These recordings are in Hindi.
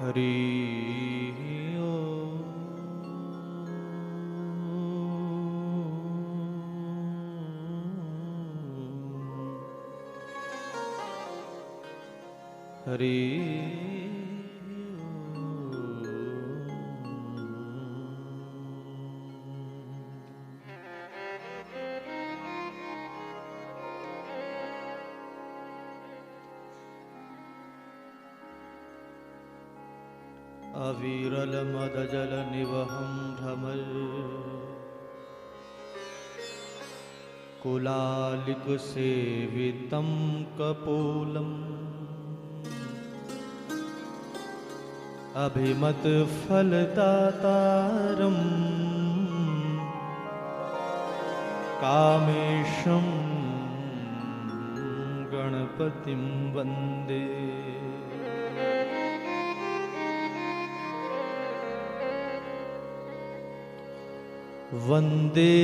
हरि हरि अविरल मदजल निवहं भ्रमर कुलालिक सेवितं कपोलम् अभिमत फलदातारं कामेशं गणपतिं वन्दे। वन्दे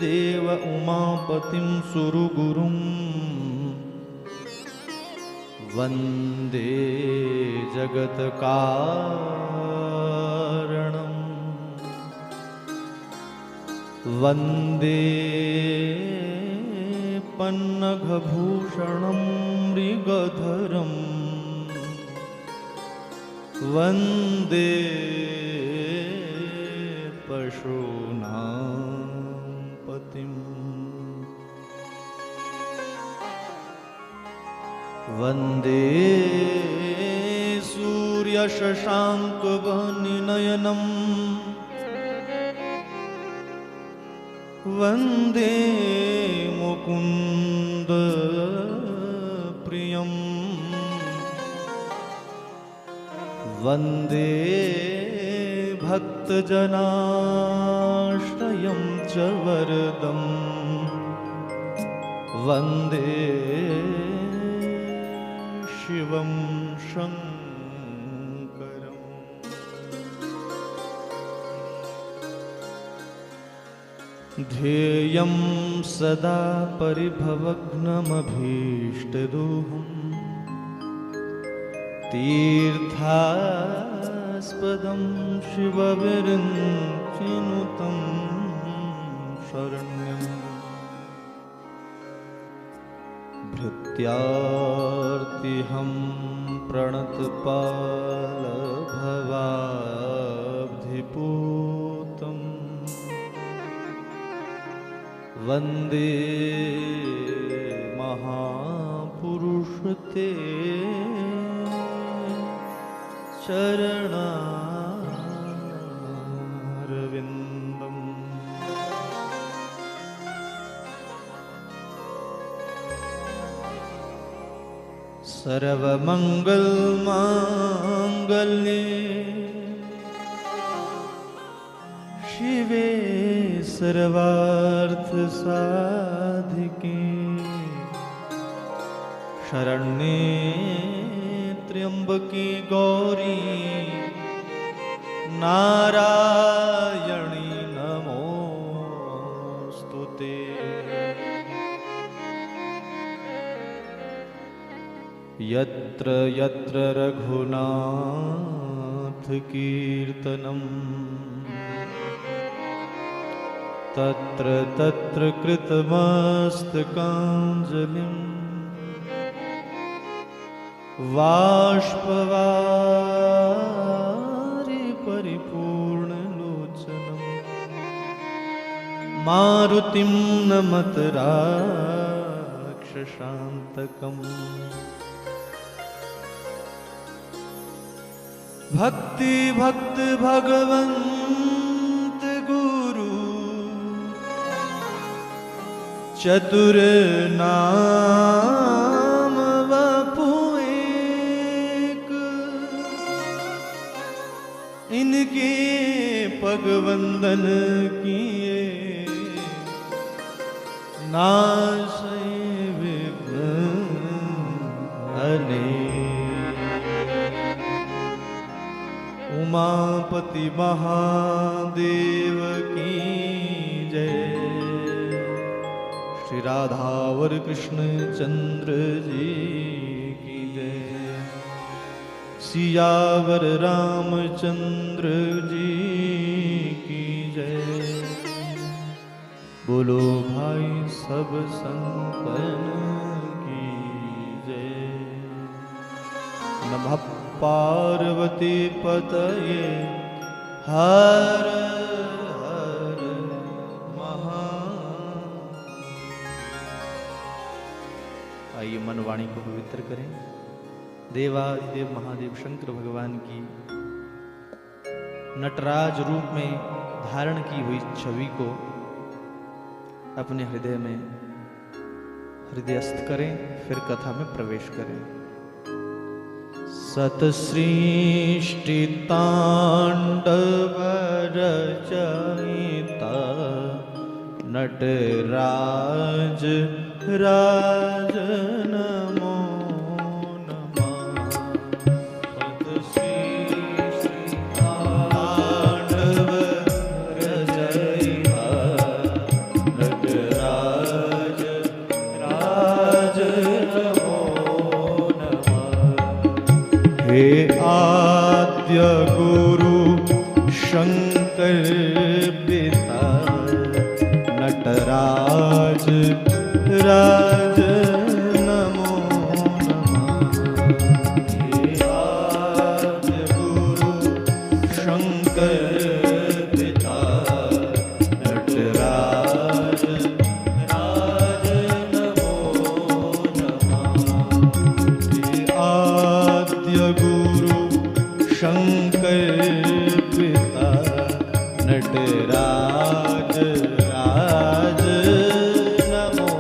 देव उमापतिं सुरगुरुं वन्दे जगत्कारणं वन्दे पन्नगभूषणं मृगधरं वन्दे पशूनां पतिं वन्दे सूर्यशशाङ्कवह्निनयनं वन्दे मुकुन्दप्रियं वन्दे भक्तजनाश्रयं च वरदं वन्दे शिवं शङ्करम्। ध्येयं सदा परिभवग्नमभीष्टदोहं तीर्थास्पदं शिवविरञ्चिनुतं शरण्यम्। भृत्यार्तिहं प्रणतपालभवाब्धिपूतं वन्दे महापुरुषते चरणारविन्दम्। सर्वमङ्गलमाङ्गल्ये शिवे सर्वार्थसाधिके शरण्ये त्र्यम्बके गौरी नारायणी नमोस्तुते। यत्र यत्र रघुनाथ कीर्तनं तत्र तत्र कृतमस्तकाञ्जलिं बाष्पवारि परिपूर्णलोचनं मारुतिं नमत राक्षसान्तकम्। भक्ति भक्त भगवंत गुरु चतुर नाम वपु एक, इनके पग वंदन किए नाशे विघ्न अनेक। उमापति महादेव की जय। श्री राधावर कृष्ण चंद्र जी की जय। सियावर रामचंद्र जी की जय। बोलो भाई सब संतन की जय। नमः पार्वती पतये हर हर महा। आइए मन वाणी को पवित्र करें। देवादिदेव महादेव शंकर भगवान की नटराज रूप में धारण की हुई छवि को अपने हृदय में हृदयस्थ करें, फिर कथा में प्रवेश करें। सतसृष्टि तांडव रचयिता नटराज राज नमो नमः। सतसृष्टि तांडव रचयिता नटराज राज नमो नमः। हे आद्य गुरु शंकर पिता नटराज राज नमो नमः। हे आद्य गुरु शंकर पिता नटराज राज नमो नमः। हे आद्य गुरु शंकर पिता नटराज राज नमो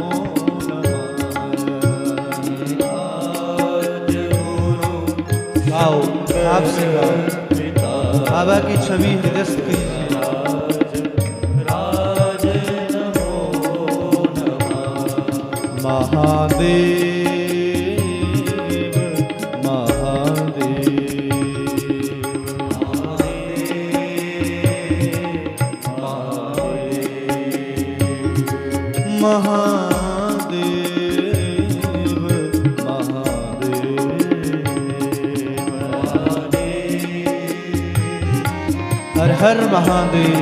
नमः। आद्य गुरु गाओ, आपसे गाओ। बाबा की छवि हृदयस्थ कीजिए। राज नमो नमः। महादेव महादेव महादेव महादेव। हर हर महादेव।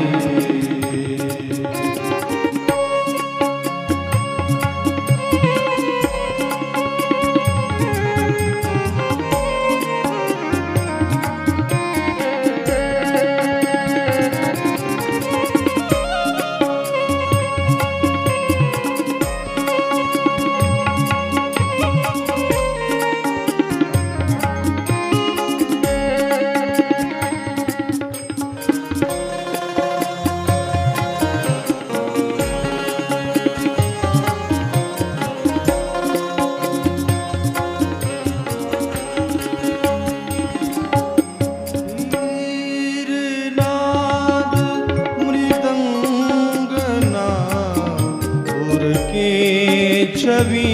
छवि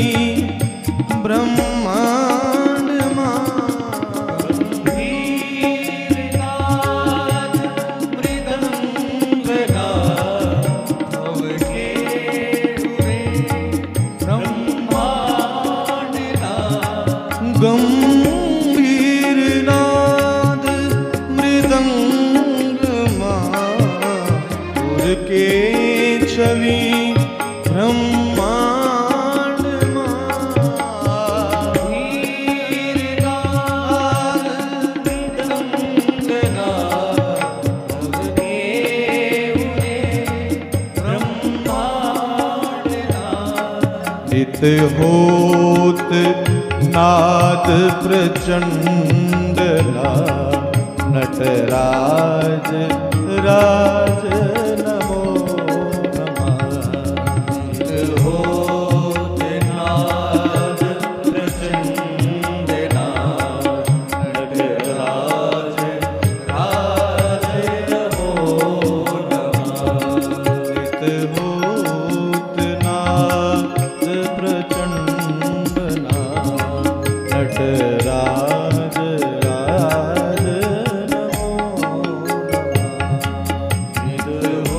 ब्रह्मांड वीरनाद मृदंगनाद के हुए ब्रह्मांड गंभीरनाद मृदंग माधुर के छवि ब्रह्मांड वीरनाद मृदंगनाद के हुए ब्रह्मांड नित होत नाद प्रचंड नटराज राज नमो नमः। होत नाद प्रचंड नटराज राज नमो नमः। होत नाद प्रचंड नटराज राज नमो नमः।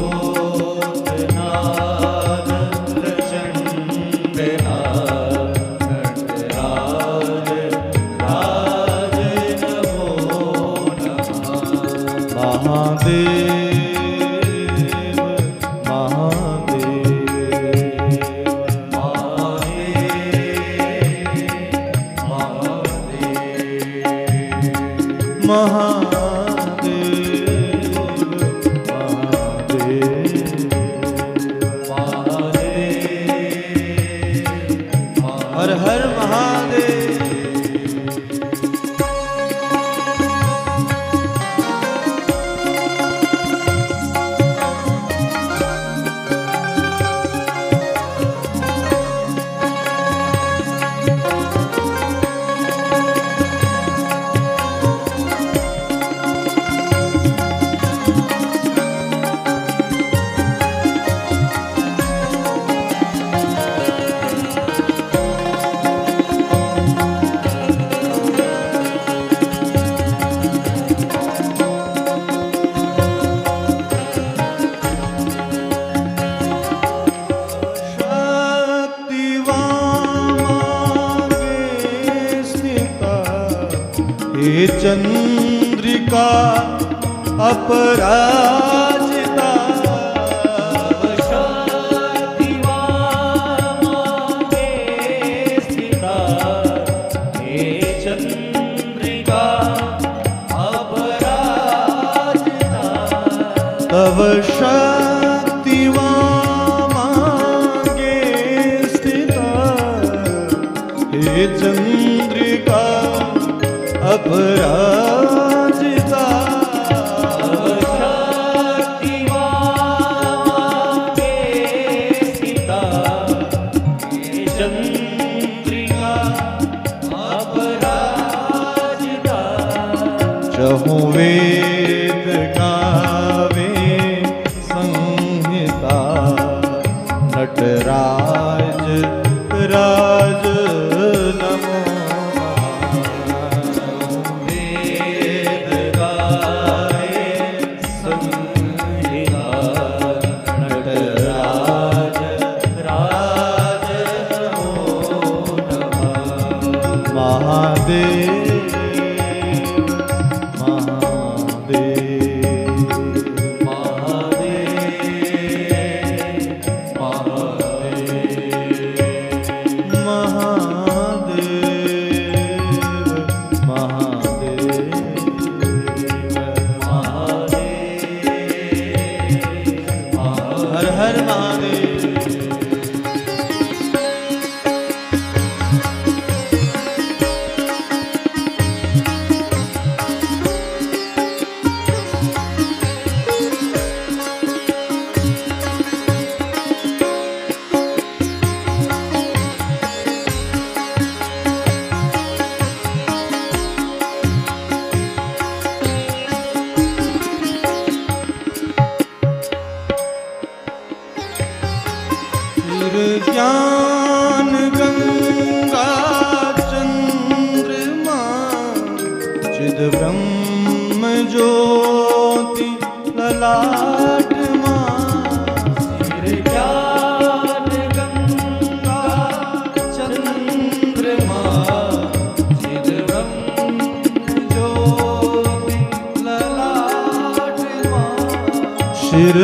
हर हर महादेव। हे चंद्रिका अपराजिता, हे चंद्रिका अपराजिता, तव शक्ति मांगे स्थिता, हे चंद्रिका अपराजिता, शक्ति मांगे स्थिता, हे चंद्रिका अपराजिता, चहु वेद गावे संहिता, नटराज राज नमो। ज्ञान गंगा चंद्रमा, चिद ब्रह्म ज्योति ललाट मां। ज्ञान गंगा चंद्रमा, चिद ब्रह्म ज्योति ललाट मां। शिर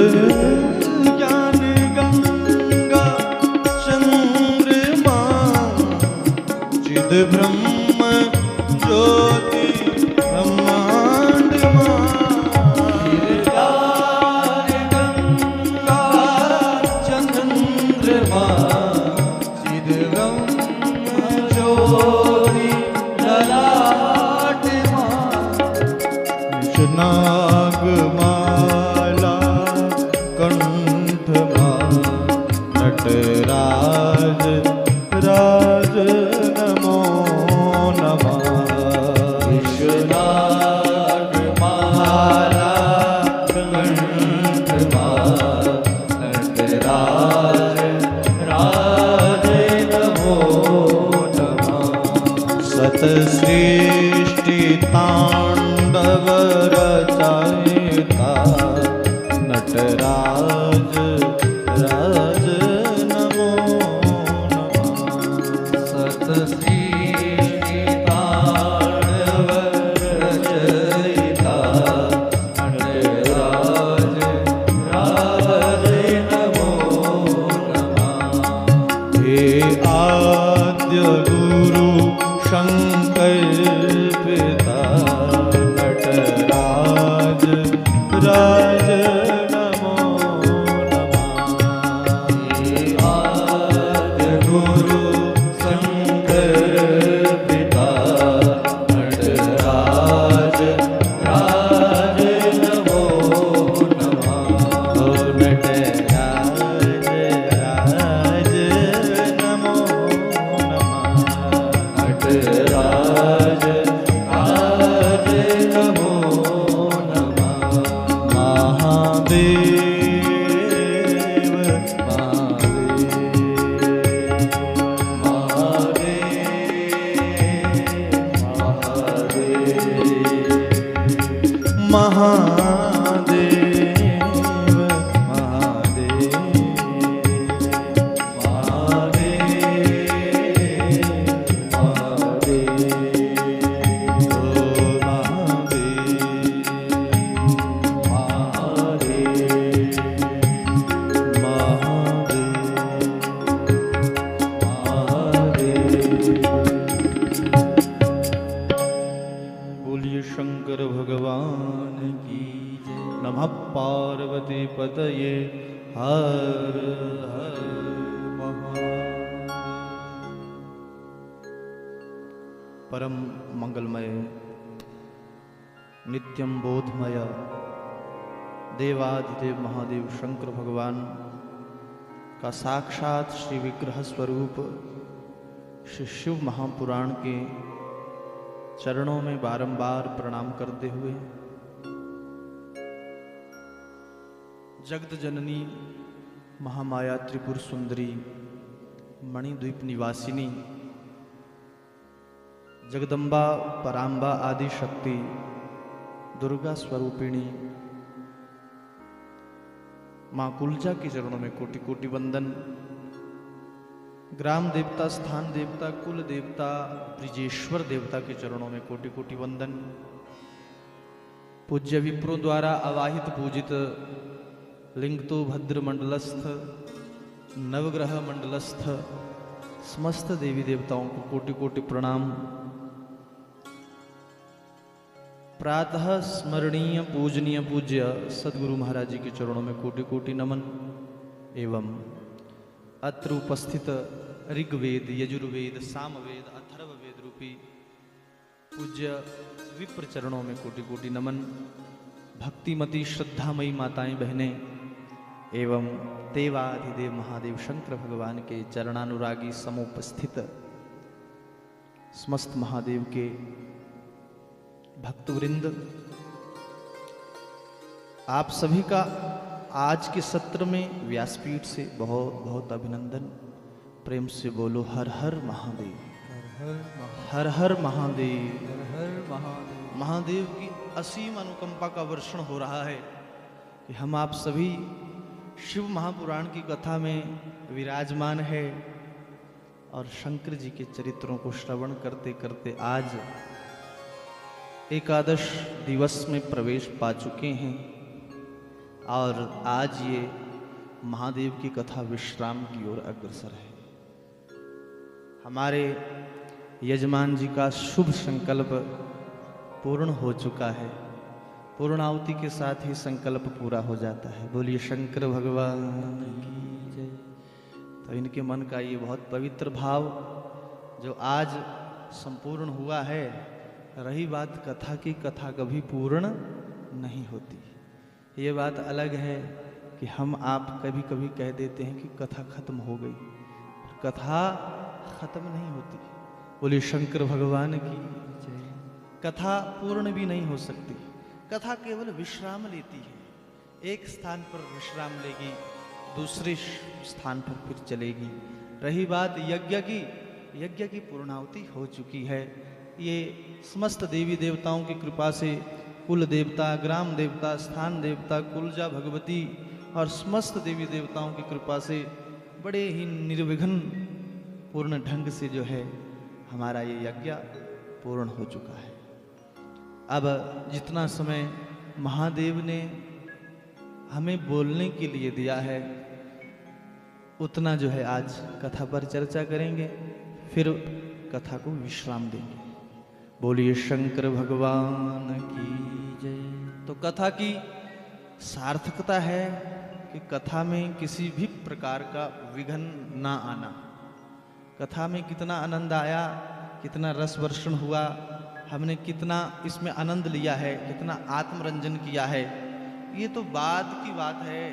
ब्रह्म ज्योति ब्रह्मांड गंगा चंद्रमा, चिद ब्रह्म ज्योति ललाट नागमाला कंठ नटराज राज नमो नमः। नागमाला कंठ नटराज राज नमो नमः। सतसृष्टि तांडव रचयिता, नटराज राज नमो नमः। सतसृष्टि तांडव रचयिता, नटराज राज नमो नमः। हे आद्य गुरु शंकर पिता, नटराज पतये हर हर महादेव। परम मंगलमय नित्यम बोधमय देवाधिदेव महादेव शंकर भगवान का साक्षात श्री विग्रह स्वरूप श्री शिव महापुराण के चरणों में बारंबार प्रणाम करते हुए जगत जननी महामाया त्रिपुर सुंदरी मणिद्वीप निवासिनी जगदम्बा पराम्बा आदि शक्ति दुर्गा स्वरूपिणी माँ कुलजा के चरणों में कोटि कोटि वंदन। ग्राम देवता, स्थान देवता, कुल देवता, ब्रिजेश्वर देवता के चरणों में कोटि कोटि वंदन। पूज्य विप्रो द्वारा अवाहित पूजित लिंग तो भद्र मंडलस्थ नवग्रह मंडलस्थ समस्त देवी देवताओं को कोटि कोटि प्रणाम। प्रातः स्मरणीय पूजनीय पूज्य सदगुरु महाराज जी के चरणों में कोटि कोटि नमन एवं अत्र उपस्थित ऋग्वेद, यजुर्वेद, सामवेद, अथर्ववेद रूपी पूज्य विप्र चरणों में कोटि कोटि नमन। भक्तिमती श्रद्धामयी माताएं बहनें एवं देवाधिदेव महादेव शंकर भगवान के चरणानुरागी समुपस्थित समस्त महादेव के भक्तवृंद, आप सभी का आज के सत्र में व्यासपीठ से बहुत बहुत अभिनंदन। प्रेम से बोलो हर हर महादेव, हर हर महादेव, हर हर महादेव। महादेव की असीम अनुकंपा का वर्षण हो रहा है कि हम आप सभी शिव महापुराण की कथा में विराजमान है और शंकर जी के चरित्रों को श्रवण करते करते आज एकादश दिवस में प्रवेश पा चुके हैं और आज ये महादेव की कथा विश्राम की ओर अग्रसर है। हमारे यजमान जी का शुभ संकल्प पूर्ण हो चुका है। पूर्णाहुति के साथ ही संकल्प पूरा हो जाता है। बोलिए शंकर भगवान की जय। तो इनके मन का ये बहुत पवित्र भाव जो आज संपूर्ण हुआ है। रही बात कथा की, कथा कभी पूर्ण नहीं होती। ये बात अलग है कि हम आप कभी कभी कह देते हैं कि कथा खत्म हो गई, कथा खत्म नहीं होती। बोलिए शंकर भगवान की जय। कथा पूर्ण भी नहीं हो सकती। कथा केवल विश्राम लेती है। एक स्थान पर विश्राम लेगी, दूसरे स्थान पर फिर चलेगी। रही बात यज्ञ की, यज्ञ की पूर्णाहुति हो चुकी है। ये समस्त देवी देवताओं की कृपा से कुल देवता, ग्राम देवता, स्थान देवता, कुलजा भगवती और समस्त देवी देवताओं की कृपा से बड़े ही निर्विघ्न पूर्ण ढंग से जो है हमारा ये यज्ञ पूर्ण हो चुका है। अब जितना समय महादेव ने हमें बोलने के लिए दिया है उतना जो है आज कथा पर चर्चा करेंगे, फिर कथा को विश्राम देंगे। बोलिए शंकर भगवान की जय। तो कथा की सार्थकता है कि कथा में किसी भी प्रकार का विघ्न ना आना। कथा में कितना आनंद आया, कितना रस वर्षण हुआ, हमने कितना इसमें आनंद लिया है, कितना आत्मरंजन किया है, ये तो बाद की बात है।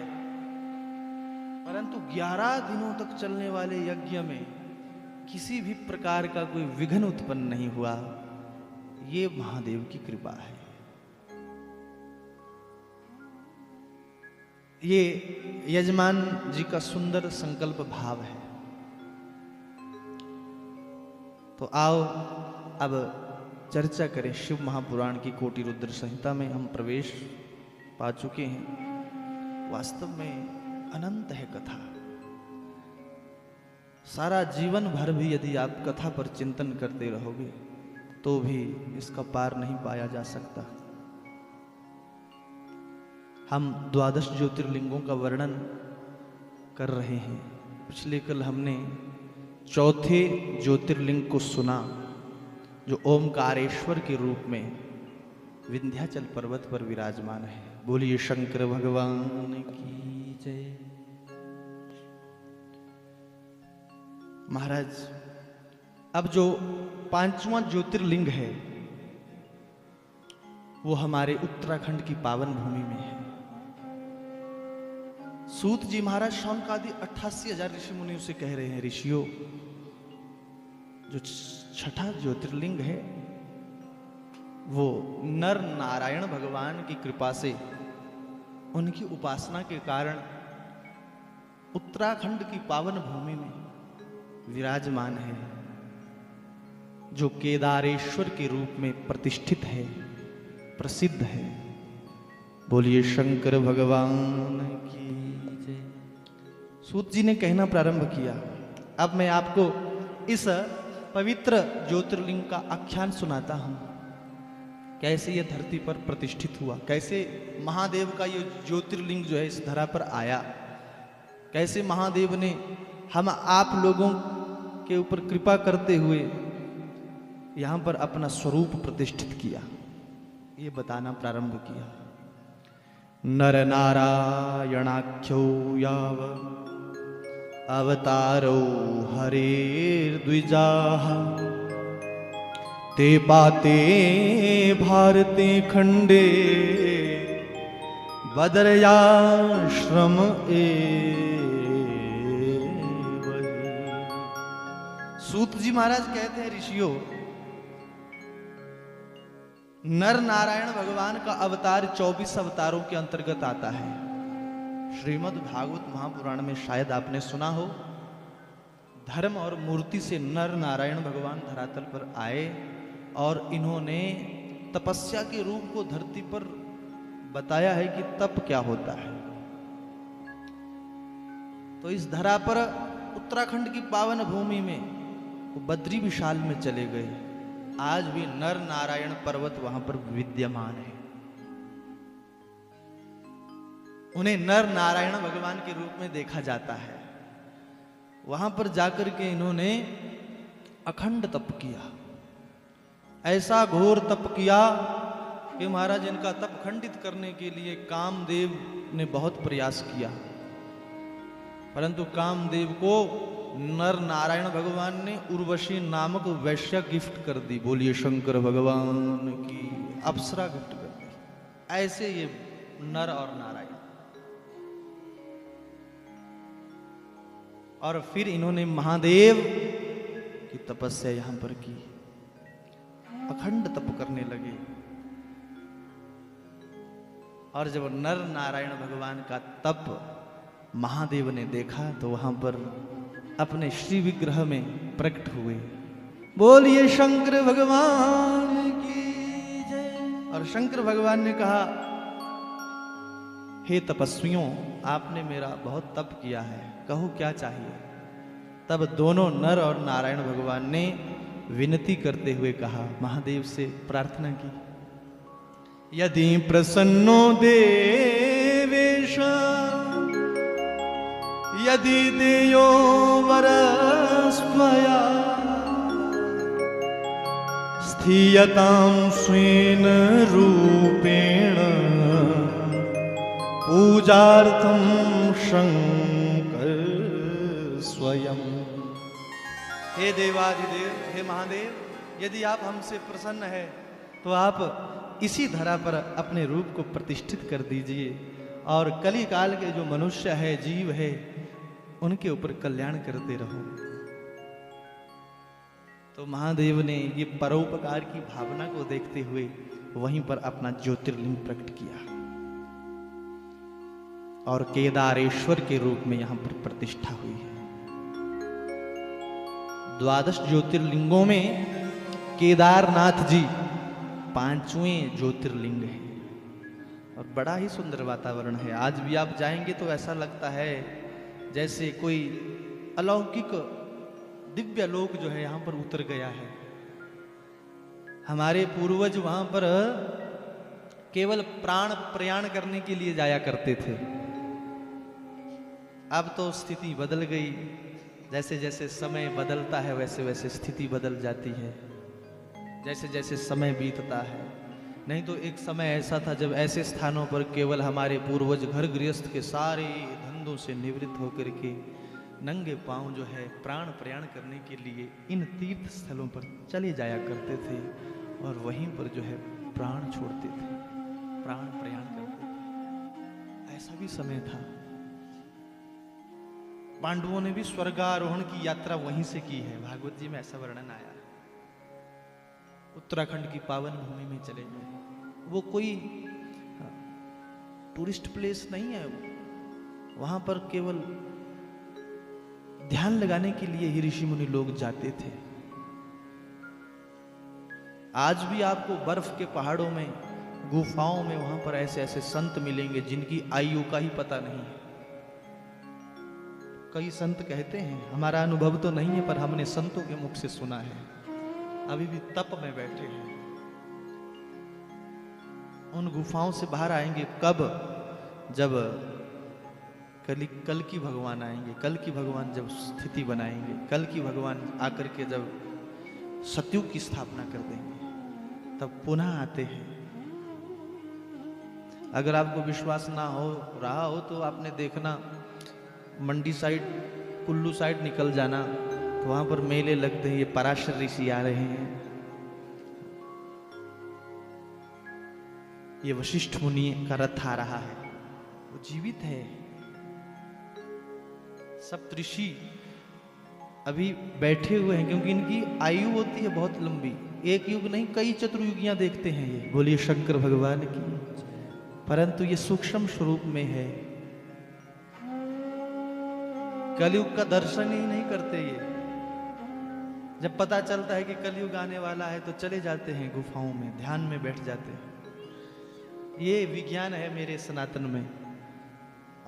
परंतु 11 दिनों तक चलने वाले यज्ञ में किसी भी प्रकार का कोई विघ्न उत्पन्न नहीं हुआ। ये महादेव की कृपा है। ये यजमान जी का सुंदर संकल्प भाव है। तो आओ अब चर्चा करें शिव महापुराण की कोटि रुद्र संहिता में हम प्रवेश पा चुके हैं। वास्तव में अनंत है कथा। सारा जीवन भर भी यदि आप कथा पर चिंतन करते रहोगे तो भी इसका पार नहीं पाया जा सकता। हम 12 ज्योतिर्लिंगों का वर्णन कर रहे हैं। पिछले कल हमने चौथे ज्योतिर्लिंग को सुना जो ओमकारेश्वर के रूप में विंध्याचल पर्वत पर विराजमान है। बोलिए शंकर भगवान की जय। महाराज, अब जो पांचवा ज्योतिर्लिंग है वो हमारे उत्तराखंड की पावन भूमि में है। सूत जी महाराज शौनकादि 88,000 ऋषि मुनि उसे कह रहे हैं, ऋषियों जो छठा ज्योतिर्लिंग है वो नर नारायण भगवान की कृपा से उनकी उपासना के कारण उत्तराखंड की पावन भूमि में विराजमान है, जो केदारेश्वर के रूप में प्रतिष्ठित है, प्रसिद्ध है। बोलिए शंकर भगवान की जय। सूत जी ने कहना प्रारंभ किया। अब मैं आपको इस पवित्र ज्योतिर्लिंग का आख्यान सुनाता हूं, कैसे यह धरती पर प्रतिष्ठित हुआ, कैसे महादेव का यह ज्योतिर्लिंग जो है इस धरा पर आया, कैसे महादेव ने हम आप लोगों के ऊपर कृपा करते हुए यहां पर अपना स्वरूप प्रतिष्ठित किया, ये बताना प्रारंभ किया। नर नारायणाख्यो याव अवतारो हरेर्द्विजाः ते पाते भारते खंडे बदरयाश्रम सूत जी महाराज कहते हैं, ऋषियों नर नारायण भगवान का अवतार 24 अवतारों के अंतर्गत आता है। श्रीमद् भागवत महापुराण में शायद आपने सुना हो, धर्म और मूर्ति से नर नारायण भगवान धरातल पर आए और इन्होंने तपस्या के रूप को धरती पर बताया है कि तप क्या होता है। तो इस धरा पर उत्तराखंड की पावन भूमि में वो बद्री विशाल में चले गए। आज भी नर नारायण पर्वत वहां पर विद्यमान है। उन्हें नर नारायण भगवान के रूप में देखा जाता है। वहां पर जाकर के इन्होंने अखंड तप किया, ऐसा घोर तप किया कि महाराज इनका तप खंडित करने के लिए कामदेव ने बहुत प्रयास किया, परंतु कामदेव को नर नारायण भगवान ने उर्वशी नामक वैश्या गिफ्ट कर दी। बोलिए शंकर भगवान की, अप्सरा गिफ्ट कर दी। ऐसे ये नर और नारायण। और फिर इन्होंने महादेव की तपस्या यहां पर की, अखंड तप करने लगे। और जब नर नारायण भगवान का तप महादेव ने देखा तो वहां पर अपने श्री विग्रह में प्रकट हुए। बोलिए शंकर भगवान की जय। और शंकर भगवान ने कहा, हे तपस्वियों, आपने मेरा बहुत तप किया है, कहो क्या चाहिए। तब दोनों नर और नारायण भगवान ने विनती करते हुए कहा, महादेव से प्रार्थना की, यदि प्रसन्नो देवेश यदि देयो वरस्त्वया स्थीयतां स्वेन रूपेण पूजार्थं शंकर स्वयं। हे देवाधिदेव, हे महादेव, यदि आप हमसे प्रसन्न है तो आप इसी धरा पर अपने रूप को प्रतिष्ठित कर दीजिए और कली काल के जो मनुष्य है, जीव है, उनके ऊपर कल्याण करते रहो। तो महादेव ने ये परोपकार की भावना को देखते हुए वहीं पर अपना ज्योतिर्लिंग प्रकट किया और केदारेश्वर के रूप में यहां पर प्रतिष्ठा हुई है। 12 ज्योतिर्लिंगों में केदारनाथ जी 5वें ज्योतिर्लिंग है और बड़ा ही सुंदर वातावरण है। आज भी आप जाएंगे तो ऐसा लगता है जैसे कोई अलौकिक दिव्य लोक जो है यहां पर उतर गया है। हमारे पूर्वज वहां पर केवल प्राण प्रयाण करने के लिए जाया करते थे। अब तो स्थिति बदल गई, जैसे जैसे समय बदलता है वैसे वैसे स्थिति बदल जाती है। जैसे जैसे समय बीतता है नहीं तो एक समय ऐसा था जब ऐसे स्थानों पर केवल हमारे पूर्वज घर गृहस्थ के सारे धंधों से निवृत्त होकर के नंगे पांव जो है प्राण प्रयाण करने के लिए इन तीर्थ स्थलों पर चले जाया करते थे और वहीं पर जो है प्राण छोड़ते थे, प्राण प्रयाण करते थे। ऐसा भी समय था। पांडवों ने भी स्वर्गारोहण की यात्रा वहीं से की है। भागवत जी में ऐसा वर्णन आया। उत्तराखंड की पावन भूमि में चले गए। वो कोई टूरिस्ट प्लेस नहीं है, वहां पर केवल ध्यान लगाने के लिए ही ऋषि मुनि लोग जाते थे। आज भी आपको बर्फ के पहाड़ों में, गुफाओं में वहां पर ऐसे ऐसे संत मिलेंगे जिनकी आयु का ही पता नहीं है। कई संत कहते हैं, हमारा अनुभव तो नहीं है पर हमने संतों के मुख से सुना है, अभी भी तप में बैठे हैं। उन गुफाओं से बाहर आएंगे कब? जब कल की भगवान आएंगे। कल की भगवान जब स्थिति बनाएंगे, कल की भगवान आकर के जब सतयुग की स्थापना कर देंगे, तब पुनः आते हैं। अगर आपको विश्वास ना हो रहा हो तो आपने देखना, मंडी साइड, कुल्लू साइड निकल जाना तो वहां पर मेले लगते हैं। ये पराशर ऋषि आ रहे हैं, ये वशिष्ठ मुनि का रथ आ रहा है, वो जीवित है। सप्तऋषि अभी बैठे हुए हैं क्योंकि इनकी आयु होती है बहुत लंबी। एक युग नहीं, कई चतुर्युगियां देखते हैं ये। बोलिए शंकर भगवान की। परंतु ये सूक्ष्म स्वरूप में है। कलयुग का दर्शन ही नहीं करते ये। जब पता चलता है कि कलयुग आने वाला है तो चले जाते हैं गुफाओं में, ध्यान में बैठ जाते हैं। ये विज्ञान है मेरे सनातन में।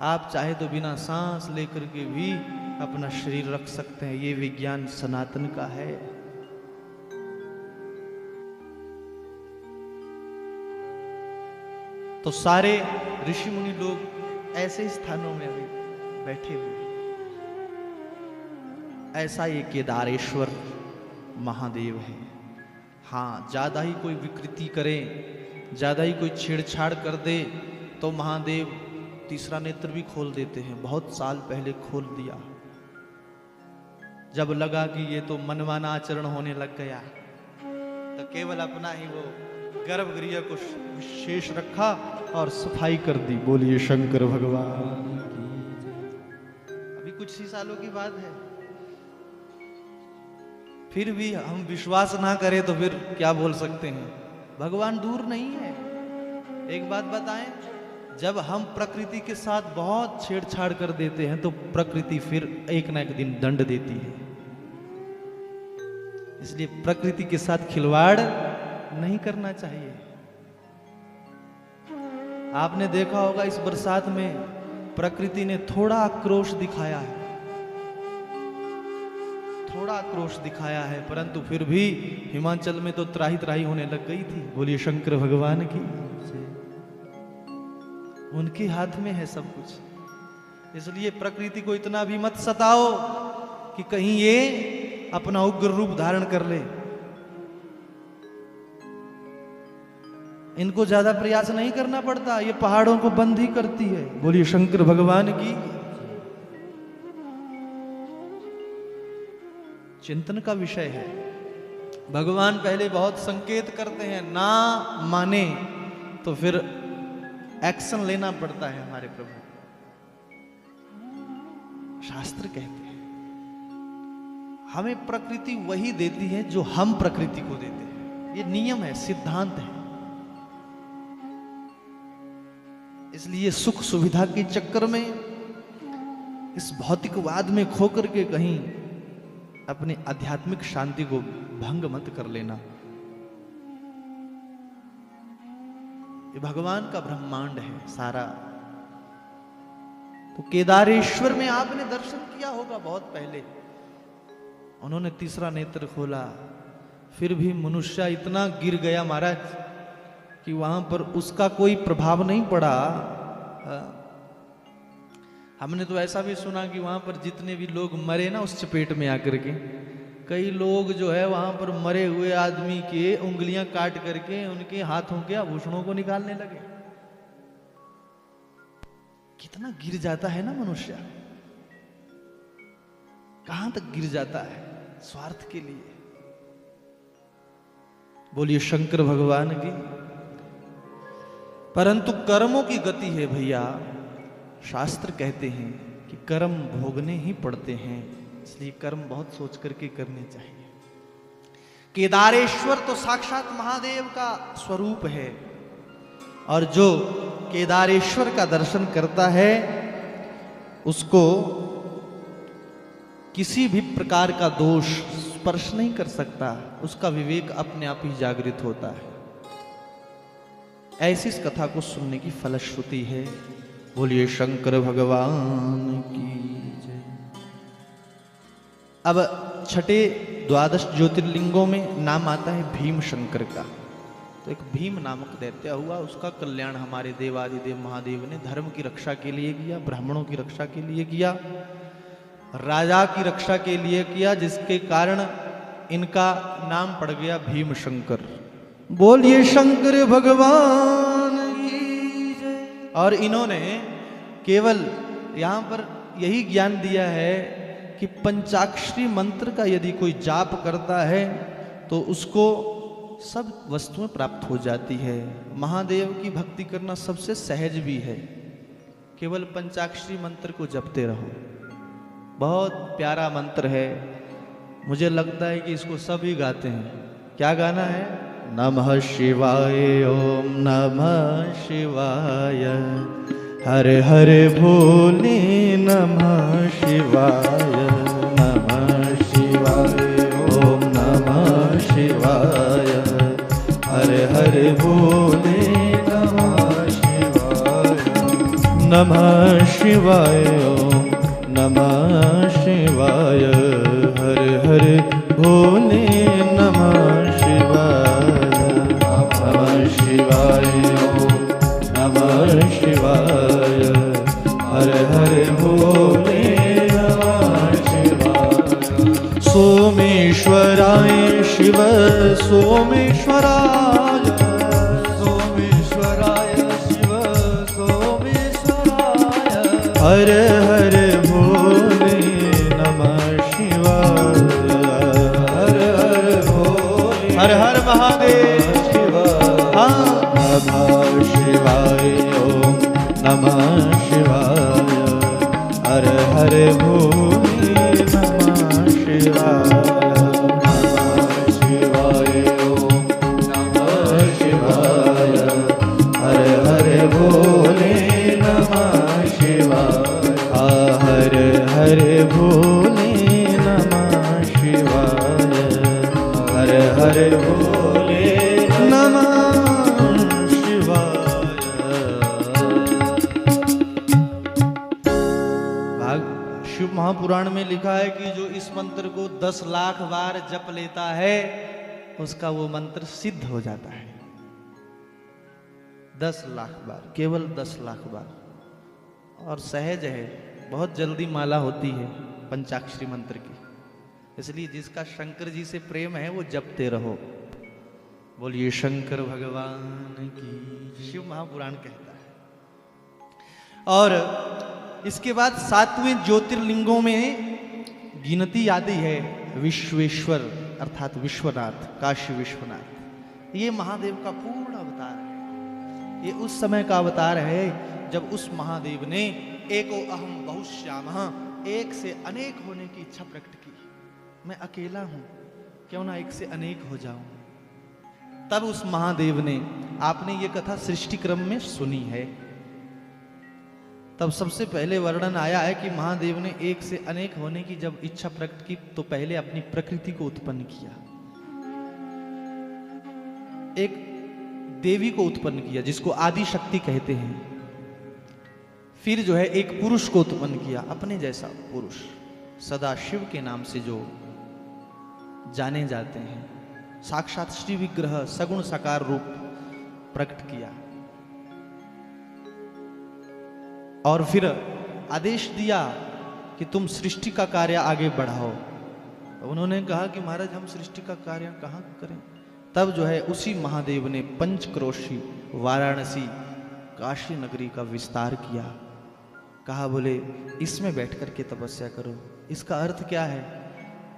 आप चाहे तो बिना सांस लेकर के भी अपना शरीर रख सकते हैं। ये विज्ञान सनातन का है। तो सारे ऋषि मुनि लोग ऐसे स्थानों में अभी बैठे हुए। ऐसा ये केदारेश्वर महादेव है। हाँ, ज्यादा ही कोई विकृति करे, ज्यादा ही कोई छेड़छाड़ कर दे तो महादेव तीसरा नेत्र भी खोल देते हैं। बहुत साल पहले खोल दिया, जब लगा कि ये तो मनमाना आचरण होने लग गया तो केवल अपना ही वो गर्भगृह को शेष रखा और सफाई कर दी। बोलिए शंकर भगवान की। अभी कुछ ही सालों की बात है, फिर भी हम विश्वास ना करें तो फिर क्या बोल सकते हैं। भगवान दूर नहीं है। एक बात बताएं, जब हम प्रकृति के साथ बहुत छेड़छाड़ कर देते हैं तो प्रकृति फिर एक ना एक दिन दंड देती है। इसलिए प्रकृति के साथ खिलवाड़ नहीं करना चाहिए। आपने देखा होगा इस बरसात में प्रकृति ने थोड़ा आक्रोश दिखाया है, थोड़ा आक्रोश दिखाया है, परंतु फिर भी हिमाचल में तो त्राही त्राही होने लग गई थी। बोलिए शंकर भगवान की। उनके हाथ में है सब कुछ। इसलिए प्रकृति को इतना भी मत सताओ कि कहीं ये अपना उग्र रूप धारण कर ले। इनको ज्यादा प्रयास नहीं करना पड़ता, ये पहाड़ों को बंद ही करती है। बोलिए शंकर भगवान की। चिंतन का विषय है। भगवान पहले बहुत संकेत करते हैं, ना माने तो फिर एक्शन लेना पड़ता है। हमारे प्रभु शास्त्र कहते हैं हमें प्रकृति वही देती है जो हम प्रकृति को देते हैं। ये नियम है, सिद्धांत है। इसलिए सुख सुविधा के चक्कर में, इस भौतिकवाद में खोकर के कहीं अपने आध्यात्मिक शांति को भंग मत कर लेना। ये भगवान का ब्रह्मांड है सारा। तो केदारेश्वर में आपने दर्शन किया होगा बहुत पहले। उन्होंने तीसरा नेत्र खोला, फिर भी मनुष्य इतना गिर गया महाराज कि वहां पर उसका कोई प्रभाव नहीं पड़ा। हमने तो ऐसा भी सुना कि वहां पर जितने भी लोग मरे ना उस चपेट में आकर के, कई लोग जो है वहां पर मरे हुए आदमी के उंगलियां काट करके उनके हाथों के आभूषणों को निकालने लगे। कितना गिर जाता है ना मनुष्य, कहां तक गिर जाता है स्वार्थ के लिए। बोलिए शंकर भगवान की। परंतु कर्मों की गति है भैया, शास्त्र कहते हैं कि कर्म भोगने ही पड़ते हैं, इसलिए कर्म बहुत सोच करके करने चाहिए। केदारेश्वर तो साक्षात महादेव का स्वरूप है, और जो केदारेश्वर का दर्शन करता है उसको किसी भी प्रकार का दोष स्पर्श नहीं कर सकता, उसका विवेक अपने आप ही जागृत होता है। ऐसी इस कथा को सुनने की फलश्रुति है। बोलिए शंकर भगवान की जय। अब छठे 12 ज्योतिर्लिंगों में नाम आता है भीम शंकर का। तो एक भीम नामक दैत्य हुआ, उसका कल्याण हमारे देवाधिदेव महादेव ने धर्म की रक्षा के लिए किया, ब्राह्मणों की रक्षा के लिए किया, राजा की रक्षा के लिए किया, जिसके कारण इनका नाम पड़ गया भीम शंकर। बोलिए शंकर भगवान की जय। और इन्होंने केवल यहां पर यही ज्ञान दिया है कि पंचाक्षरी मंत्र का यदि कोई जाप करता है तो उसको सब वस्तुएं प्राप्त हो जाती है। महादेव की भक्ति करना सबसे सहज भी है, केवल पंचाक्षरी मंत्र को जपते रहो। बहुत प्यारा मंत्र है, मुझे लगता है कि इसको सभी गाते हैं। क्या गाना है? नमः शिवाय ओम नमः शिवाय, हर हर भोले नमः शिवाय, नमः शिवाय ओम नमः शिवाय, हर हर भोले नमः शिवाय, नमः शिवाय ओम नमः शिवाय, हर हर भोले नमः शिवाय, नमः शिवाय ओम नमः शिवाय, हर हर भोले नमः शिवाय। सोमेश्वराय शिव सोमेश्वराय, सोमेश्वराय शिव सोमेश्वराय, हर हर भोले नमः शिवाय, हर हर भोले, हर हर महादेव शिवाय, नमः शिवाय ओम नमः शिवाय, हर हर भोले नमः शिवाय, नमः शिवाय ओम नमः शिवाय, हर हर भोले नमः शिवाय, हर हर भोले नमः शिवाय, हर हर भोले नमः शिवाय। शिव महापुराण में लिखा है कि जो इस मंत्र को 10 लाख बार जप लेता है उसका वो मंत्र सिद्ध हो जाता है। 10 लाख बार, केवल 10 लाख बार, और सहज है, बहुत जल्दी माला होती है पंचाक्षरी मंत्र की। इसलिए जिसका शंकर जी से प्रेम है वो जपते रहो। बोलिए शंकर भगवान की। शिव महापुराण कहता है। और इसके बाद 7वें ज्योतिर्लिंगों में गिनती आती है विश्वेश्वर अर्थात विश्वनाथ, काशी विश्वनाथ। ये महादेव का पूर्ण अवतार है। ये उस समय का अवतार है जब उस महादेव ने एको अहम बहुश्यामः, एक से अनेक होने की इच्छा प्रकट की। मैं अकेला हूं, क्यों ना एक से अनेक हो जाऊं। तब उस महादेव ने, आपने ये कथा सृष्टि क्रम में सुनी है, तब सबसे पहले वर्णन आया है कि महादेव ने एक से अनेक होने की जब इच्छा प्रकट की तो पहले अपनी प्रकृति को उत्पन्न किया, एक देवी को उत्पन्न किया जिसको आदि शक्ति कहते हैं। फिर जो है एक पुरुष को उत्पन्न किया, अपने जैसा पुरुष, सदाशिव के नाम से जो जाने जाते हैं। साक्षात श्री विग्रह सगुण साकार रूप प्रकट किया और फिर आदेश दिया कि तुम सृष्टि का कार्य आगे बढ़ाओ। तो उन्होंने कहा कि महाराज हम सृष्टि का कार्य कहाँ करें। तब जो है उसी महादेव ने पंचक्रोशी वाराणसी काशी नगरी का विस्तार किया। कहा बोले इसमें बैठ कर के तपस्या करो। इसका अर्थ क्या है?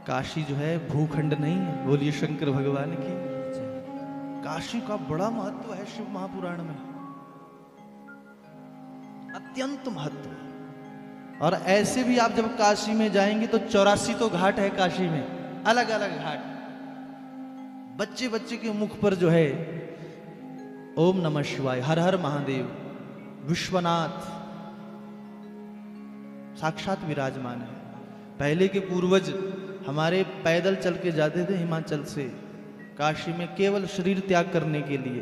काशी जो है भूखंड नहीं है। बोलिए शंकर भगवान की। काशी का बड़ा महत्व है शिव महापुराण में, अत्यंत महत्व। और ऐसे भी आप जब काशी में जाएंगे तो 84 तो घाट है काशी में, अलग अलग घाट। बच्चे बच्चे के मुख पर जो है ओम नमः शिवाय, हर हर महादेव, विश्वनाथ साक्षात विराजमान है। पहले के पूर्वज हमारे पैदल चल के जाते थे हिमाचल से काशी में केवल शरीर त्याग करने के लिए।